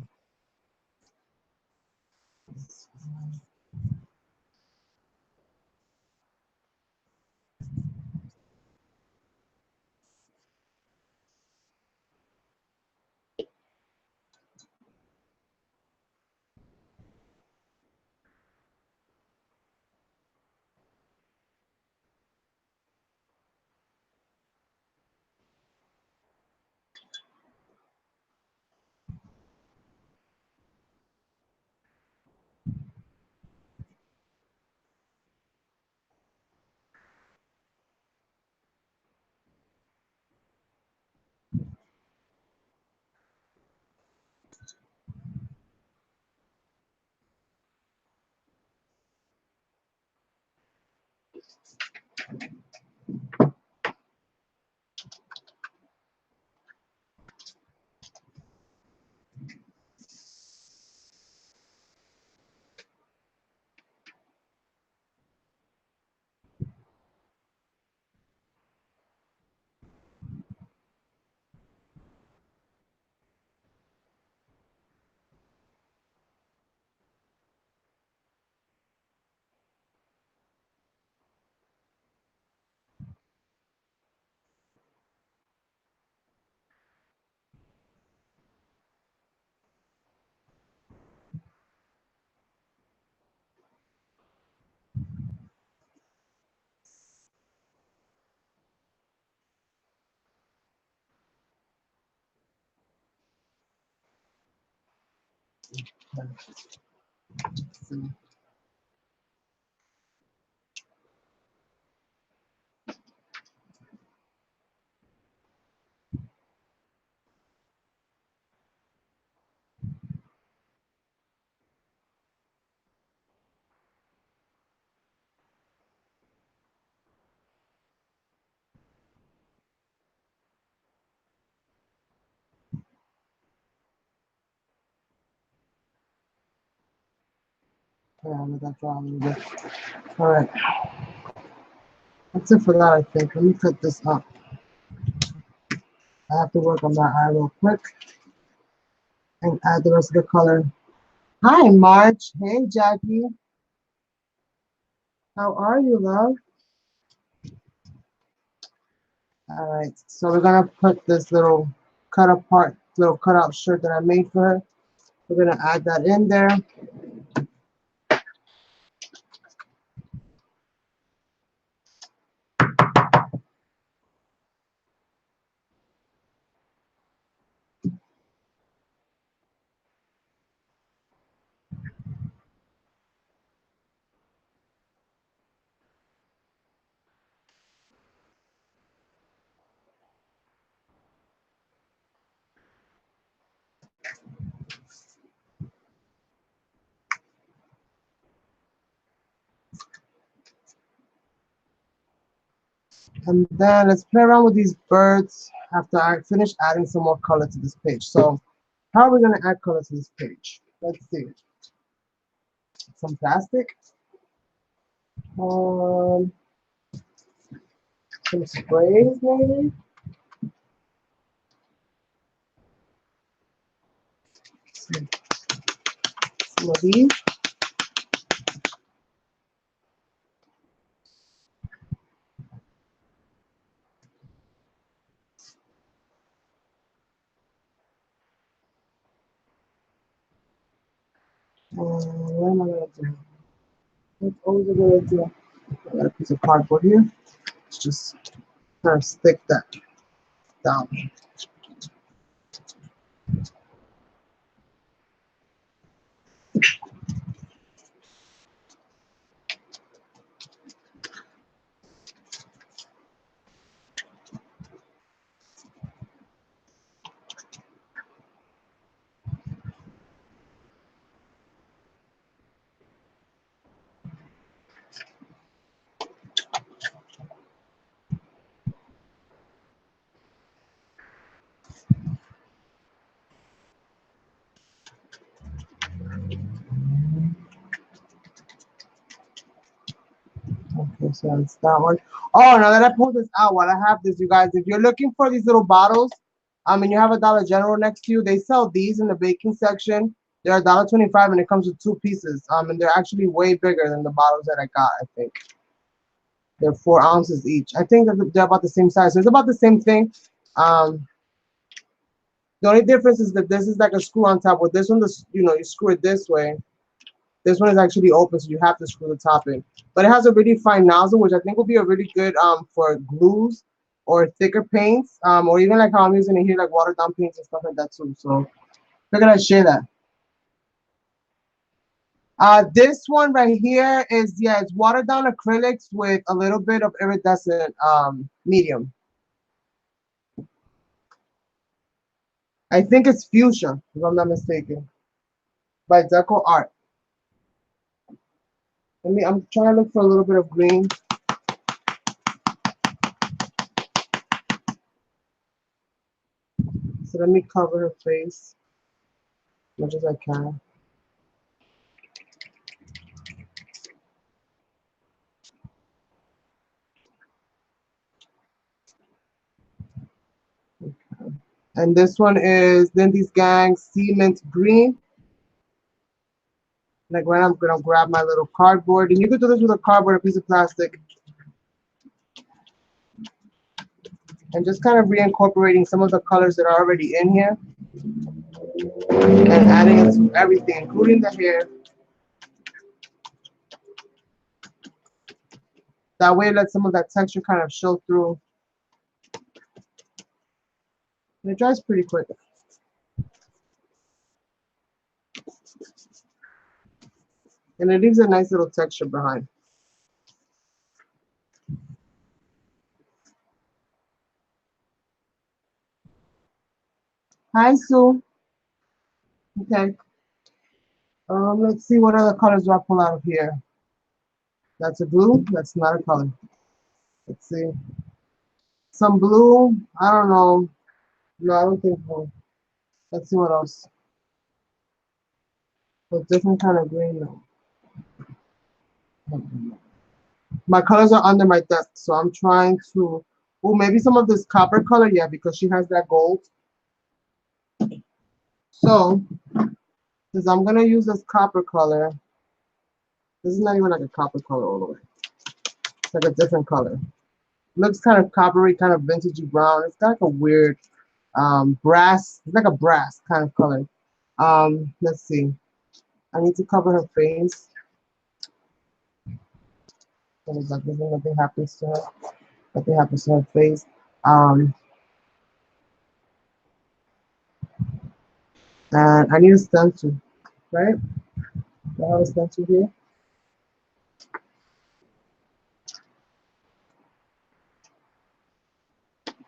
Yeah, let that dry a little bit. All right. That's it for that, I think. Let me cut this up. I have to work on that eye real quick and add the rest of the color. Hi, March. Hey, Jackie. How are you, love? All right. So we're going to put this little little cut out shirt that I made for her. We're going to add that in there. And then let's play around with these birds after I finish adding some more color to this page. So how are we going to add color to this page? Let's see. Some plastic. Some sprays, maybe. Some of these. What am I going to do? What's always a good idea? I got a piece of cardboard here. Let's just kind of stick that down. Okay, so it's that one. Oh, now that I pulled this out, while I have this, you guys, if you're looking for these little bottles, and you have a Dollar General next to you, they sell these in the baking section. They're $1.25, and it comes with 2 pieces. And they're actually way bigger than the bottles that I got, I think. They're 4 ounces each. I think that they're about the same size. So it's about the same thing. The only difference is that this is like a screw on top. With this one, you screw it this way. This one is actually open, so you have to screw the top in. But it has a really fine nozzle, which I think will be a really good for glues or thicker paints, or even like how I'm using it here, like watered down paints and stuff like that too. So figured I'd share that. This one right here is, yeah, it's watered down acrylics with a little bit of iridescent medium. I think it's fuchsia, if I'm not mistaken, by Deco Art. I'm trying to look for a little bit of green. So let me cover her face as much as I can. And this one is Lindy's Gang Cement Green. Like when I'm gonna grab my little cardboard, and you can do this with a cardboard, a piece of plastic, and just kind of reincorporating some of the colors that are already in here and adding it to everything, including the hair. That way, let some of that texture kind of show through. And it dries pretty quick. And it leaves a nice little texture behind. Hi, Sue. Okay. Let's see what other colors do I pull out of here. That's a blue. That's not a color. Let's see. Some blue. I don't know. No, I don't think blue. Let's see what else. A different kind of green though. My colors are under my desk, so I'm trying to. Oh, maybe some of this copper color. Yeah, because she has that gold. So, since I'm gonna use this copper color, this is not even like a copper color all the way. It's like a different color. Looks kind of coppery, kind of vintagey brown. It's got like a weird brass. It's like a brass kind of color. Let's see. I need to cover her face. So that nothing happens to her. Nothing happens to her face. And I need a stencil, right? Do I have a stencil here?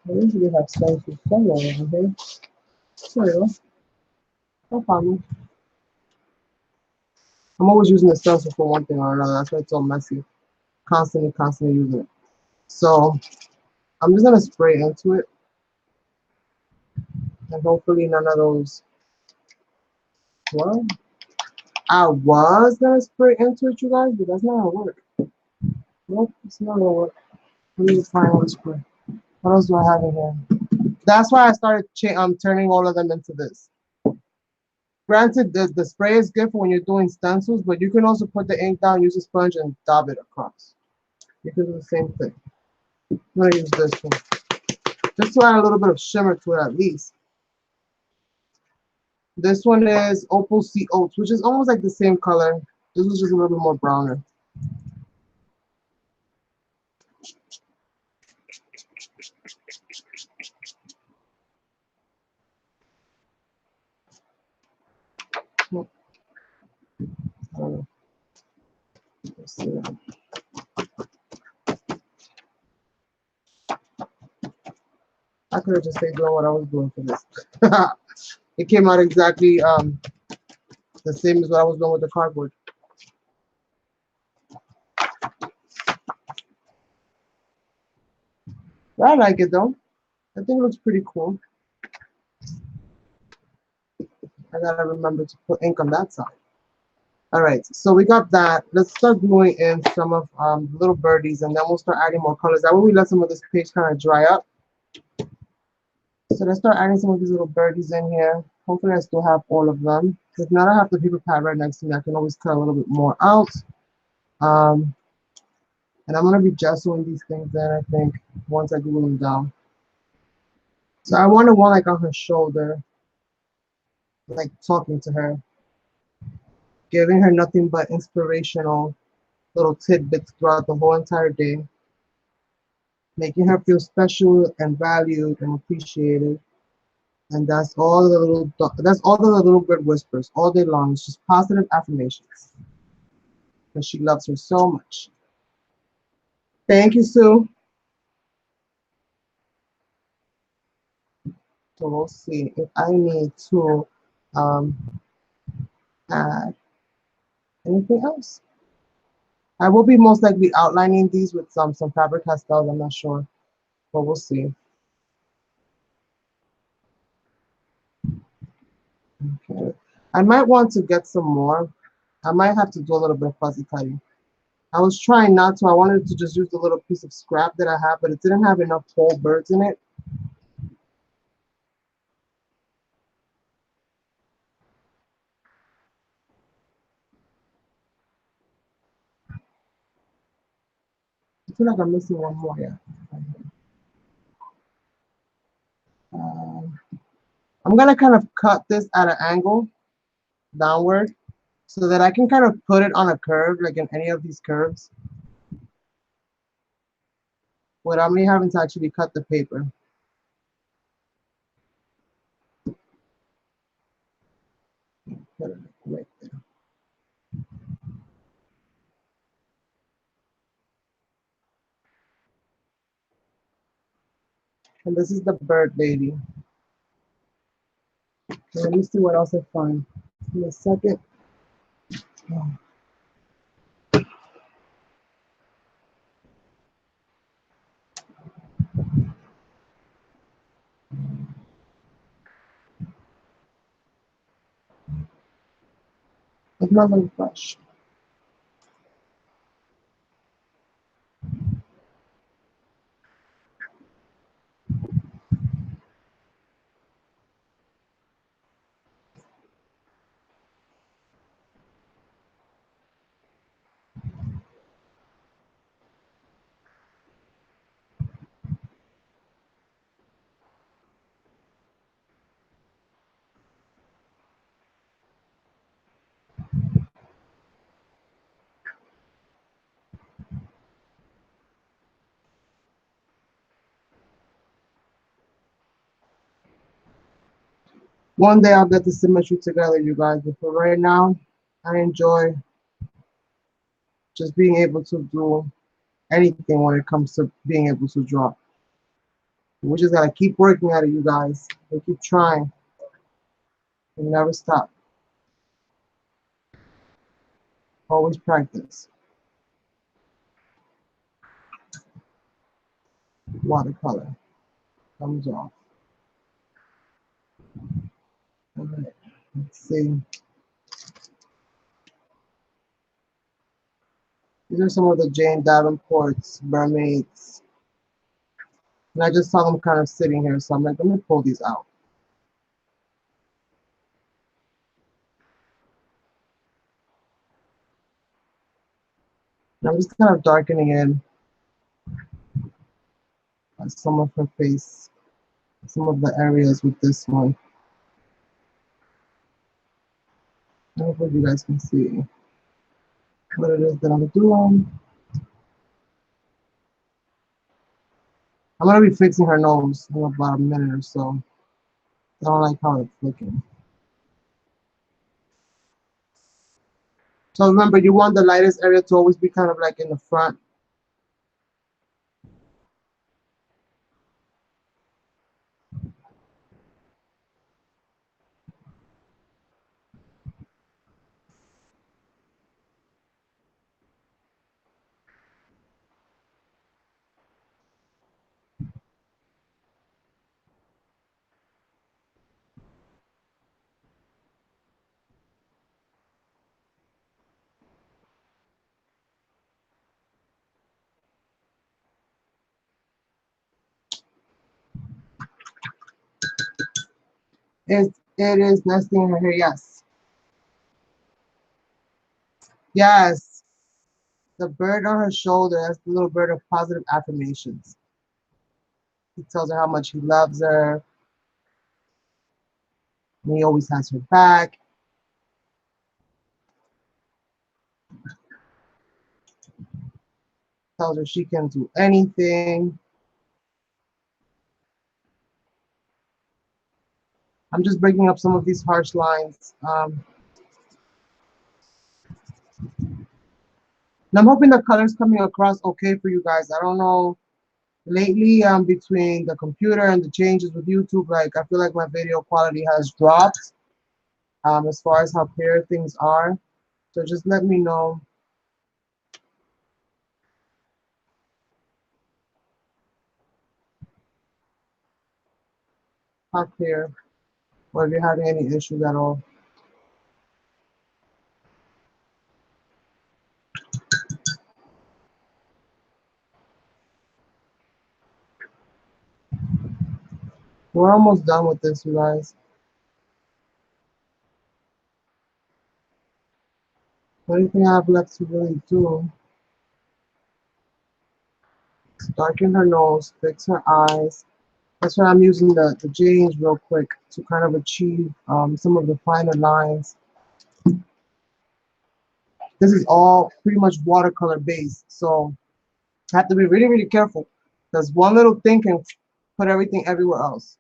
I usually have stencils somewhere over here. There you go. No problem. I'm always using the stencil for one thing or another. That's why it's so messy. Constantly using it. So I'm just gonna spray into it, and hopefully none of those. Well, I was gonna spray into it, you guys, but that's not gonna work. Nope, it's not gonna work. I need to find one spray. What else do I have in here? That's why I started turning all of them into this. Granted, the spray is good for when you're doing stencils, but you can also put the ink down, use a sponge, and dab it across. You can do the same thing. I'm gonna use this one just to add a little bit of shimmer to it at least. This one is Opal Sea Oats, which is almost like the same color. This was just a little bit more browner. Let's see. I could have just stayed doing what I was doing for this. It came out exactly the same as what I was doing with the cardboard. I like it though. I think it looks pretty cool. I gotta remember to put ink on that side. All right, so we got that. Let's start gluing in some of the little birdies, and then we'll start adding more colors. That way we let some of this page kind of dry up. So let's start adding some of these little birdies in here. Hopefully I still have all of them. If not, I have the paper pad right next to me. I can always cut a little bit more out. And I'm gonna be gessoing these things in, I think, once I glue them down. So I wanted one like on her shoulder, like talking to her, giving her nothing but inspirational little tidbits throughout the whole entire day, making her feel special and valued and appreciated. And that's all the little bird whispers all day long. It's just positive affirmations. Because she loves her so much. Thank you, Sue. So we'll see if I need to add anything else. I will be most likely outlining these with some Faber-Castells. I'm not sure, but we'll see. Okay. I might want to get some more. I might have to do a little bit of fuzzy cutting. I was trying not to. I wanted to just use the little piece of scrap that I have, but it didn't have enough whole birds in it. I feel like I'm missing one more. Yeah. I'm gonna kind of cut this at an angle downward so that I can kind of put it on a curve, like in any of these curves, without me having to actually cut the paper. Put it right there. And this is the bird lady. Okay, let me see what else I find. In a second. Oh, another brush. One day I'll get the symmetry together, you guys. But for right now, I enjoy just being able to do anything when it comes to being able to draw. We just gotta keep working at it, you guys. We keep trying and never stop. Always practice. Watercolor comes off. All right, let's see. These are some of the Jane Davenport's mermaids. And I just saw them kind of sitting here, so I'm like, let me pull these out. And I'm just kind of darkening in some of her face, some of the areas with this one. I hope you guys can see what it is that I'm doing. I'm gonna be fixing her nose in about a minute or so. I don't like how it's looking. So remember, you want the lightest area to always be kind of like in the front. It is nesting in her hair, yes. Yes. The bird on her shoulder, that's the little bird of positive affirmations. He tells her how much he loves her. And he always has her back. Tells her she can do anything. I'm just breaking up some of these harsh lines. And I'm hoping the color's coming across okay for you guys. I don't know. Lately, between the computer and the changes with YouTube, like I feel like my video quality has dropped as far as how clear things are. So just let me know how clear or if you're having any issues at all. We're almost done with this, you guys. The only thing I have left to really do is darken her nose, fix her eyes. That's why I'm using the Janes real quick to kind of achieve some of the finer lines. This is all pretty much watercolor based, so I have to be really, really careful because one little thing can put everything everywhere else.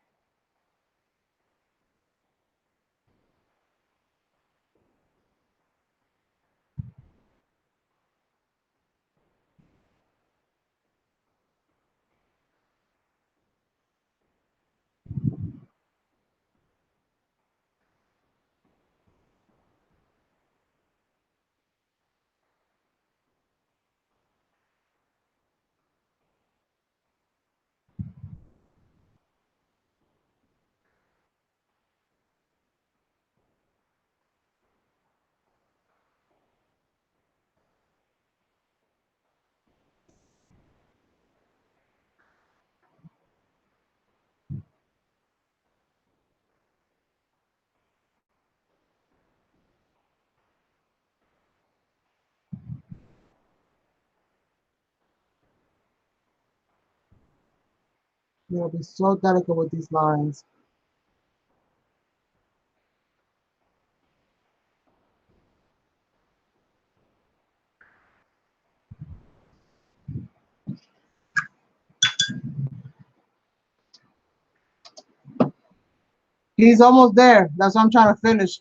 You know, be so delicate with these lines. He's almost there. That's what I'm trying to finish.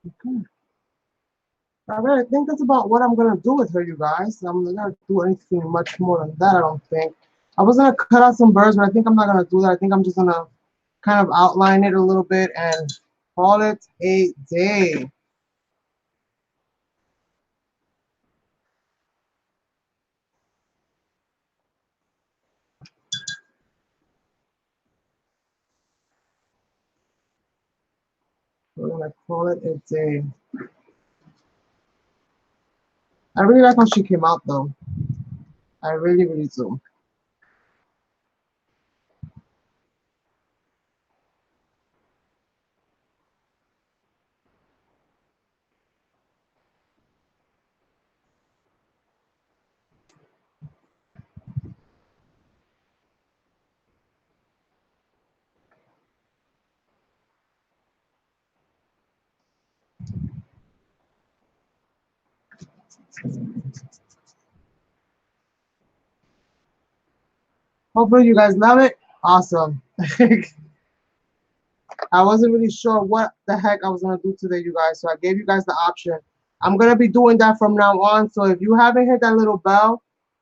Okay. All right, I think that's about what I'm gonna do with her, you guys. I'm not gonna do anything much more than that, I don't think. I was gonna cut out some birds, but I think I'm not gonna do that. I think I'm just gonna kind of outline it a little bit and call it a day. We're gonna call it a day. I really like how she came out though. I really, really do. Hopefully you guys love it. Awesome. I wasn't really sure what the heck I was gonna do today, you guys. So I gave you guys the option. I'm gonna be doing that from now on. So if you haven't hit that little bell,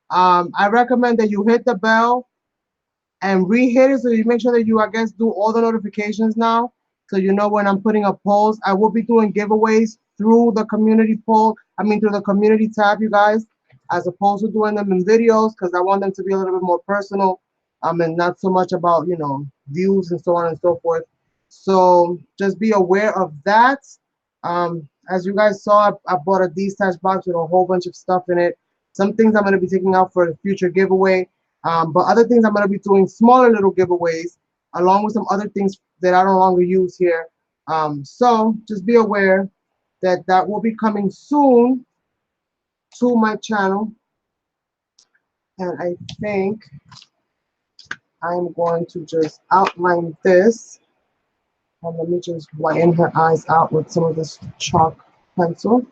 I recommend that you hit the bell and re-hit it so you make sure that you, I guess, do all the notifications now. So you know when I'm putting up polls. I will be doing giveaways through the community poll. I mean through the community tab, you guys, as opposed to doing them in videos because I want them to be a little bit more personal. And not so much about, you know, views and so on and so forth. So just be aware of that. As you guys saw, I bought a D-stash box with a whole bunch of stuff in it. Some things I'm going to be taking out for a future giveaway, but other things I'm going to be doing smaller little giveaways along with some other things that I no longer use here. So just be aware that that will be coming soon to my channel. And I think I'm going to just outline this. And let me just whiten her eyes out with some of this chalk pencil.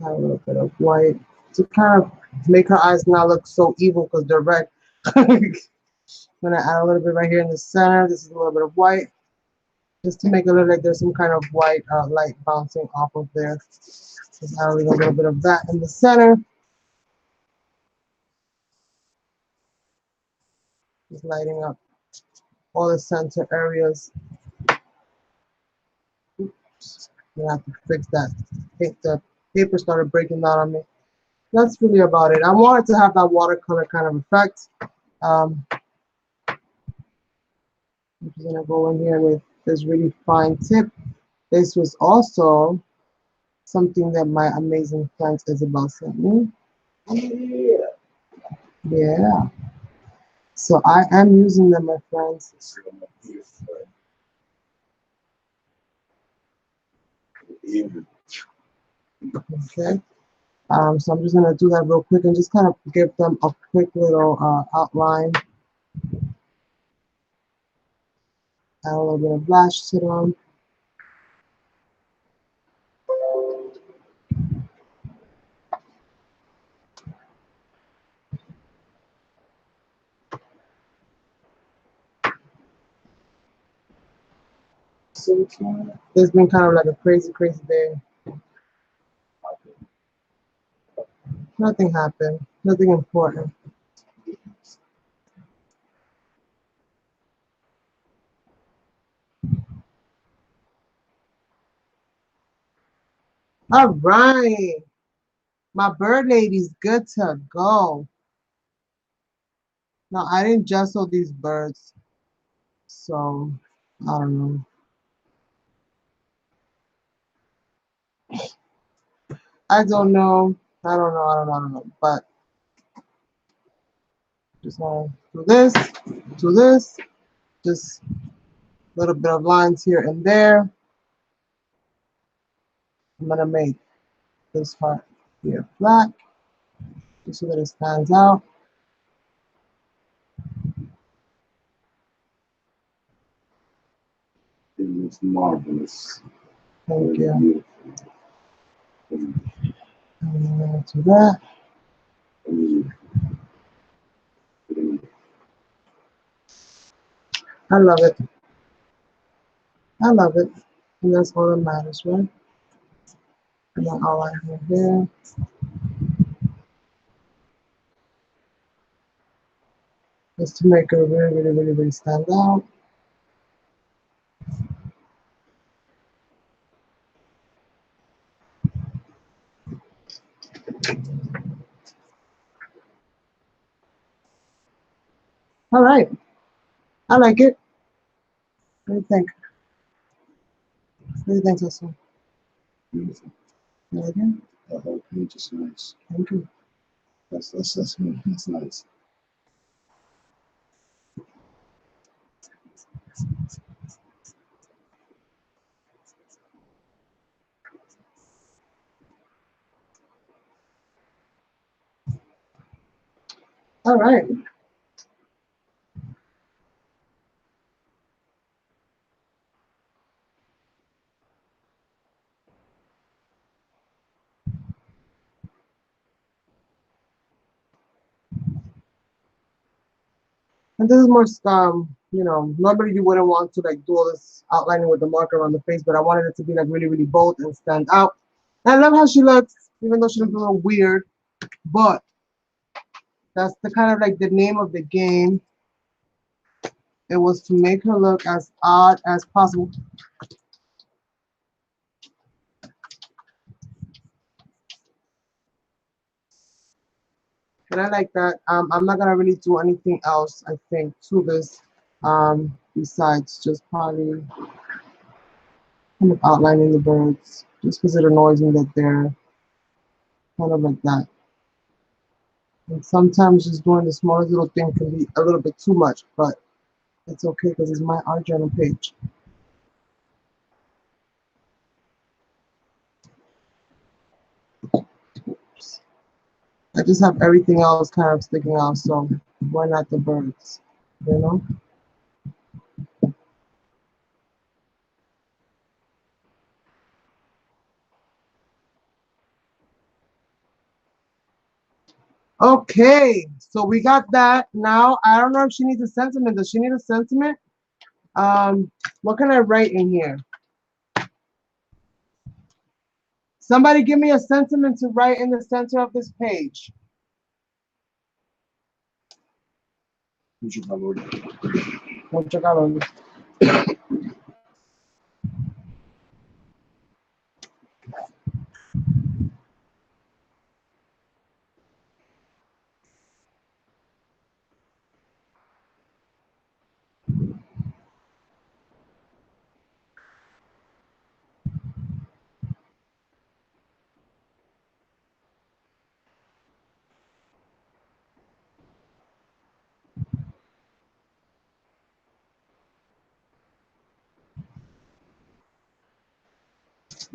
Add a little bit of white to kind of make her eyes not look so evil because they're red. I'm gonna add a little bit right here in the center. This is a little bit of white, just to make it look like there's some kind of white light bouncing off of there. Just adding a little bit of that in the center. Just lighting up all the center areas. Oops. I have to fix that. I think the paper started breaking down on me. That's really about it. I wanted to have that watercolor kind of effect. I'm just gonna go in here with this really fine tip. This was also something that my amazing friend Isabel sent me. Yeah. Yeah. So I am using them, my friends. Okay. So I'm just gonna do that real quick and just kind of give them a quick little outline. Add a little bit of blush to them. It's been kind of like a crazy, crazy day. Nothing happened. Nothing important. All right. My bird lady's good to go. Now, I didn't gesso these birds, so I don't know. I don't know. I don't know. I don't know. I don't know. But just want to do this, just a little bit of lines here and there. I'm gonna make this part here black, just so that it stands out. It was marvelous. Thank you. And I'm gonna do that. I love it. I love it. And that's all that matters, right? And then all I have here. Is to make it really, really, really, really stand out. All right. I like it. What do you think? What do you think, Cecil? Beautiful. You like it? The whole page is nice. Thank you. That's nice. All right. And this is more, normally you wouldn't want to like do all this outlining with the marker on the face, but I wanted it to be like really, really bold and stand out. And I love how she looks, even though she looks a little weird, but that's the kind of like the name of the game. It was to make her look as odd as possible. And I like that. I'm not gonna really do anything else, I think, to this, besides just probably kind of outlining the birds, just because it annoys me that they're kind of like that. And sometimes just doing the smallest little thing can be a little bit too much, but it's okay because it's my art journal page. Oops. I just have everything else kind of sticking out, so why not the birds, you know? Okay, so we got that. Now, I don't know if she needs a sentiment. Does she need a sentiment? What can I write in here? Somebody give me a sentiment to write in the center of this page. Mucho calor. Mucho calor.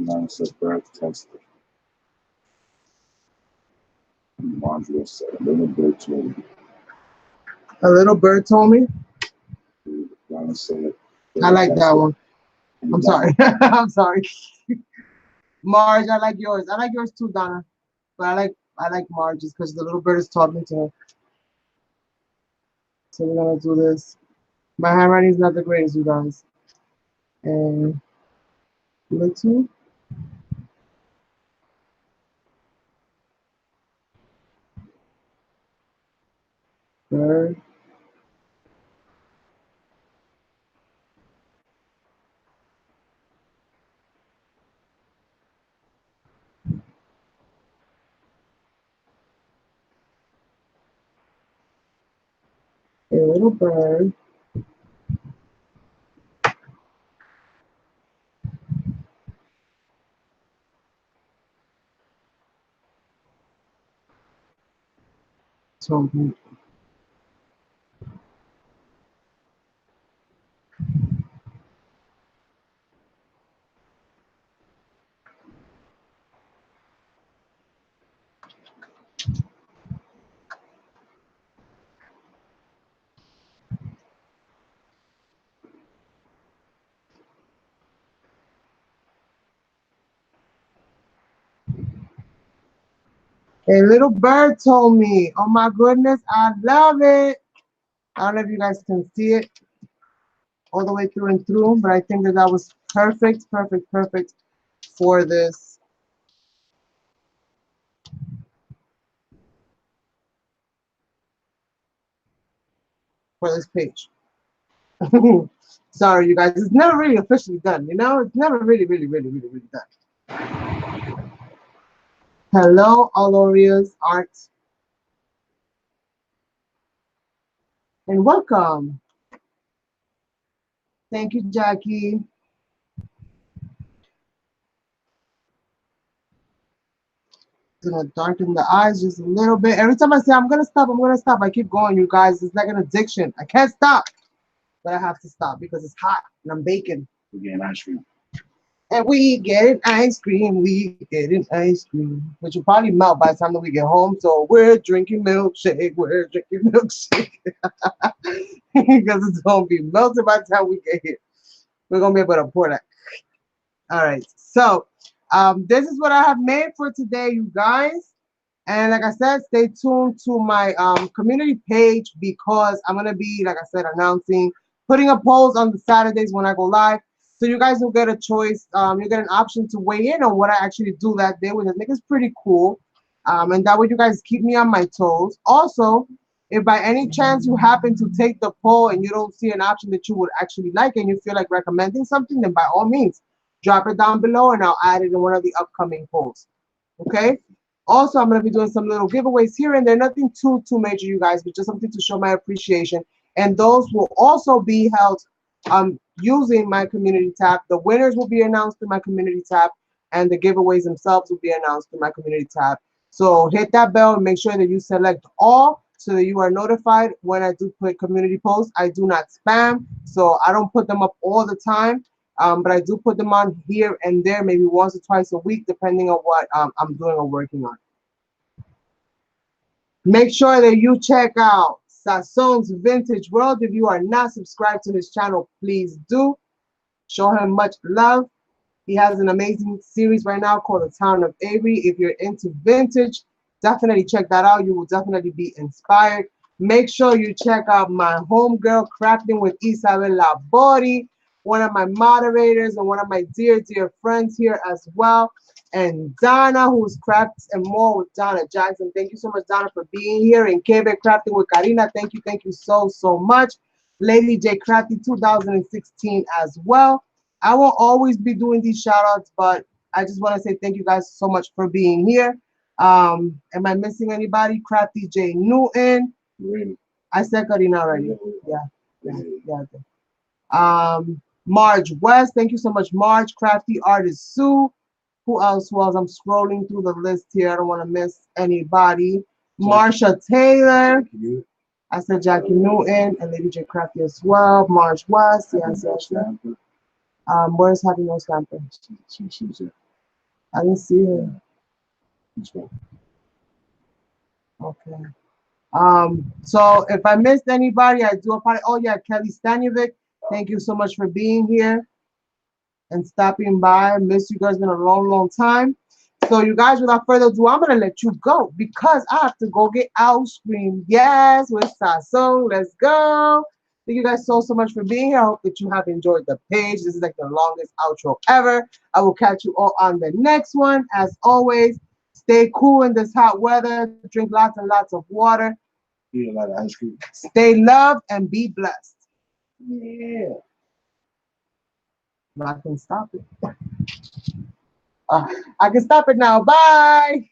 Nonsense breath test. Laundry said a little bit too. A little bird told me. Said, I like that one. I'm sorry. I'm sorry. Marge, I like yours. I like yours too, Donna. But I like Marge's because the little bird is talking to her. So we're gonna do this. My handwriting is not the greatest, you guys. And little bird. A little bird. Told me. A little bird told me. Oh my goodness, I love it. I don't know if you guys can see it all the way through and through, but I think that that was perfect, perfect, perfect for this. For this page. Sorry, you guys. It's never really officially done, you know? It's never really, really, really, really, really done. Hello, Aloria's Art. And welcome. Thank you, Jackie. Gonna darken the eyes just a little bit. Every time I say I'm gonna stop, I keep going, you guys. It's like an addiction. I can't stop, but I have to stop because it's hot and I'm baking. We're getting ice cream. And we getting ice cream, we getting ice cream, which will probably melt by the time that we get home. So we're drinking milkshake, because it's gonna be melted by the time we get here. We're gonna be able to pour that. All right, so this is what I have made for today, you guys. And like I said, stay tuned to my community page because I'm gonna be, like I said, announcing, putting up polls on the Saturdays when I go live. So you guys will get a choice. You get an option to weigh in on what I actually do that day, which I think is pretty cool. And that way you guys keep me on my toes. Also, if by any chance you happen to take the poll and you don't see an option that you would actually like and you feel like recommending something, then by all means, drop it down below and I'll add it in one of the upcoming polls. Okay? Also, I'm going to be doing some little giveaways here and there. Nothing too major, you guys, but just something to show my appreciation. And those will also be held using my community tab. The winners will be announced through my community tab, and the giveaways themselves will be announced through my community tab. So hit that bell and make sure that you select all so that you are notified when I do put community posts. I do not spam, so I don't put them up all the time. But I do put them on here and there, maybe once or twice a week, depending on what I'm doing or working on. Make sure that you check out Sazon's Vintage World. If you are not subscribed to his channel, please do. Show him much love. He has an amazing series right now called The Town of Avery. If you're into vintage, definitely check that out. You will definitely be inspired. Make sure you check out my homegirl, Crafting with Isabel Labori, one of my moderators and one of my dear friends here as well. And Donna, who's Crafts and More with Donna Jackson. Thank you so much, Donna, for being here. And Quebec Crafting with Karina. Thank you so much. Lady J Crafty 2016 as well. I won't always be doing these shout outs, but I just want to say thank you guys so much for being here. Am I missing anybody? Crafty J Newton. Really? I said Karina already. Yeah. Marge West. Thank you so much, Marge. Crafty Artist Sue. Who else was? I'm scrolling through the list here. I don't want to miss anybody. Marsha Taylor. I said Jackie Newton and Lady J Crafty as well. Marge West. Yes. Where's Happy No Stamper? I didn't see her. Okay. So if I missed anybody, I do apologize. Oh yeah, Kelly Staniovic. Thank you so much for being here and stopping by. I miss you guys. Been a long time. So you guys, without further ado, I'm gonna let you go because I have to go get ice cream. Yes, with Sazon. Let's go. Thank you guys so much for being here. I hope that you have enjoyed the page. This is like the longest outro ever. I will catch you all on the next one. As always, stay cool in this hot weather. Drink lots and lots of water. Eat a lot of ice cream. Stay loved and be blessed. Yeah. I can stop it. I can stop it now. Bye.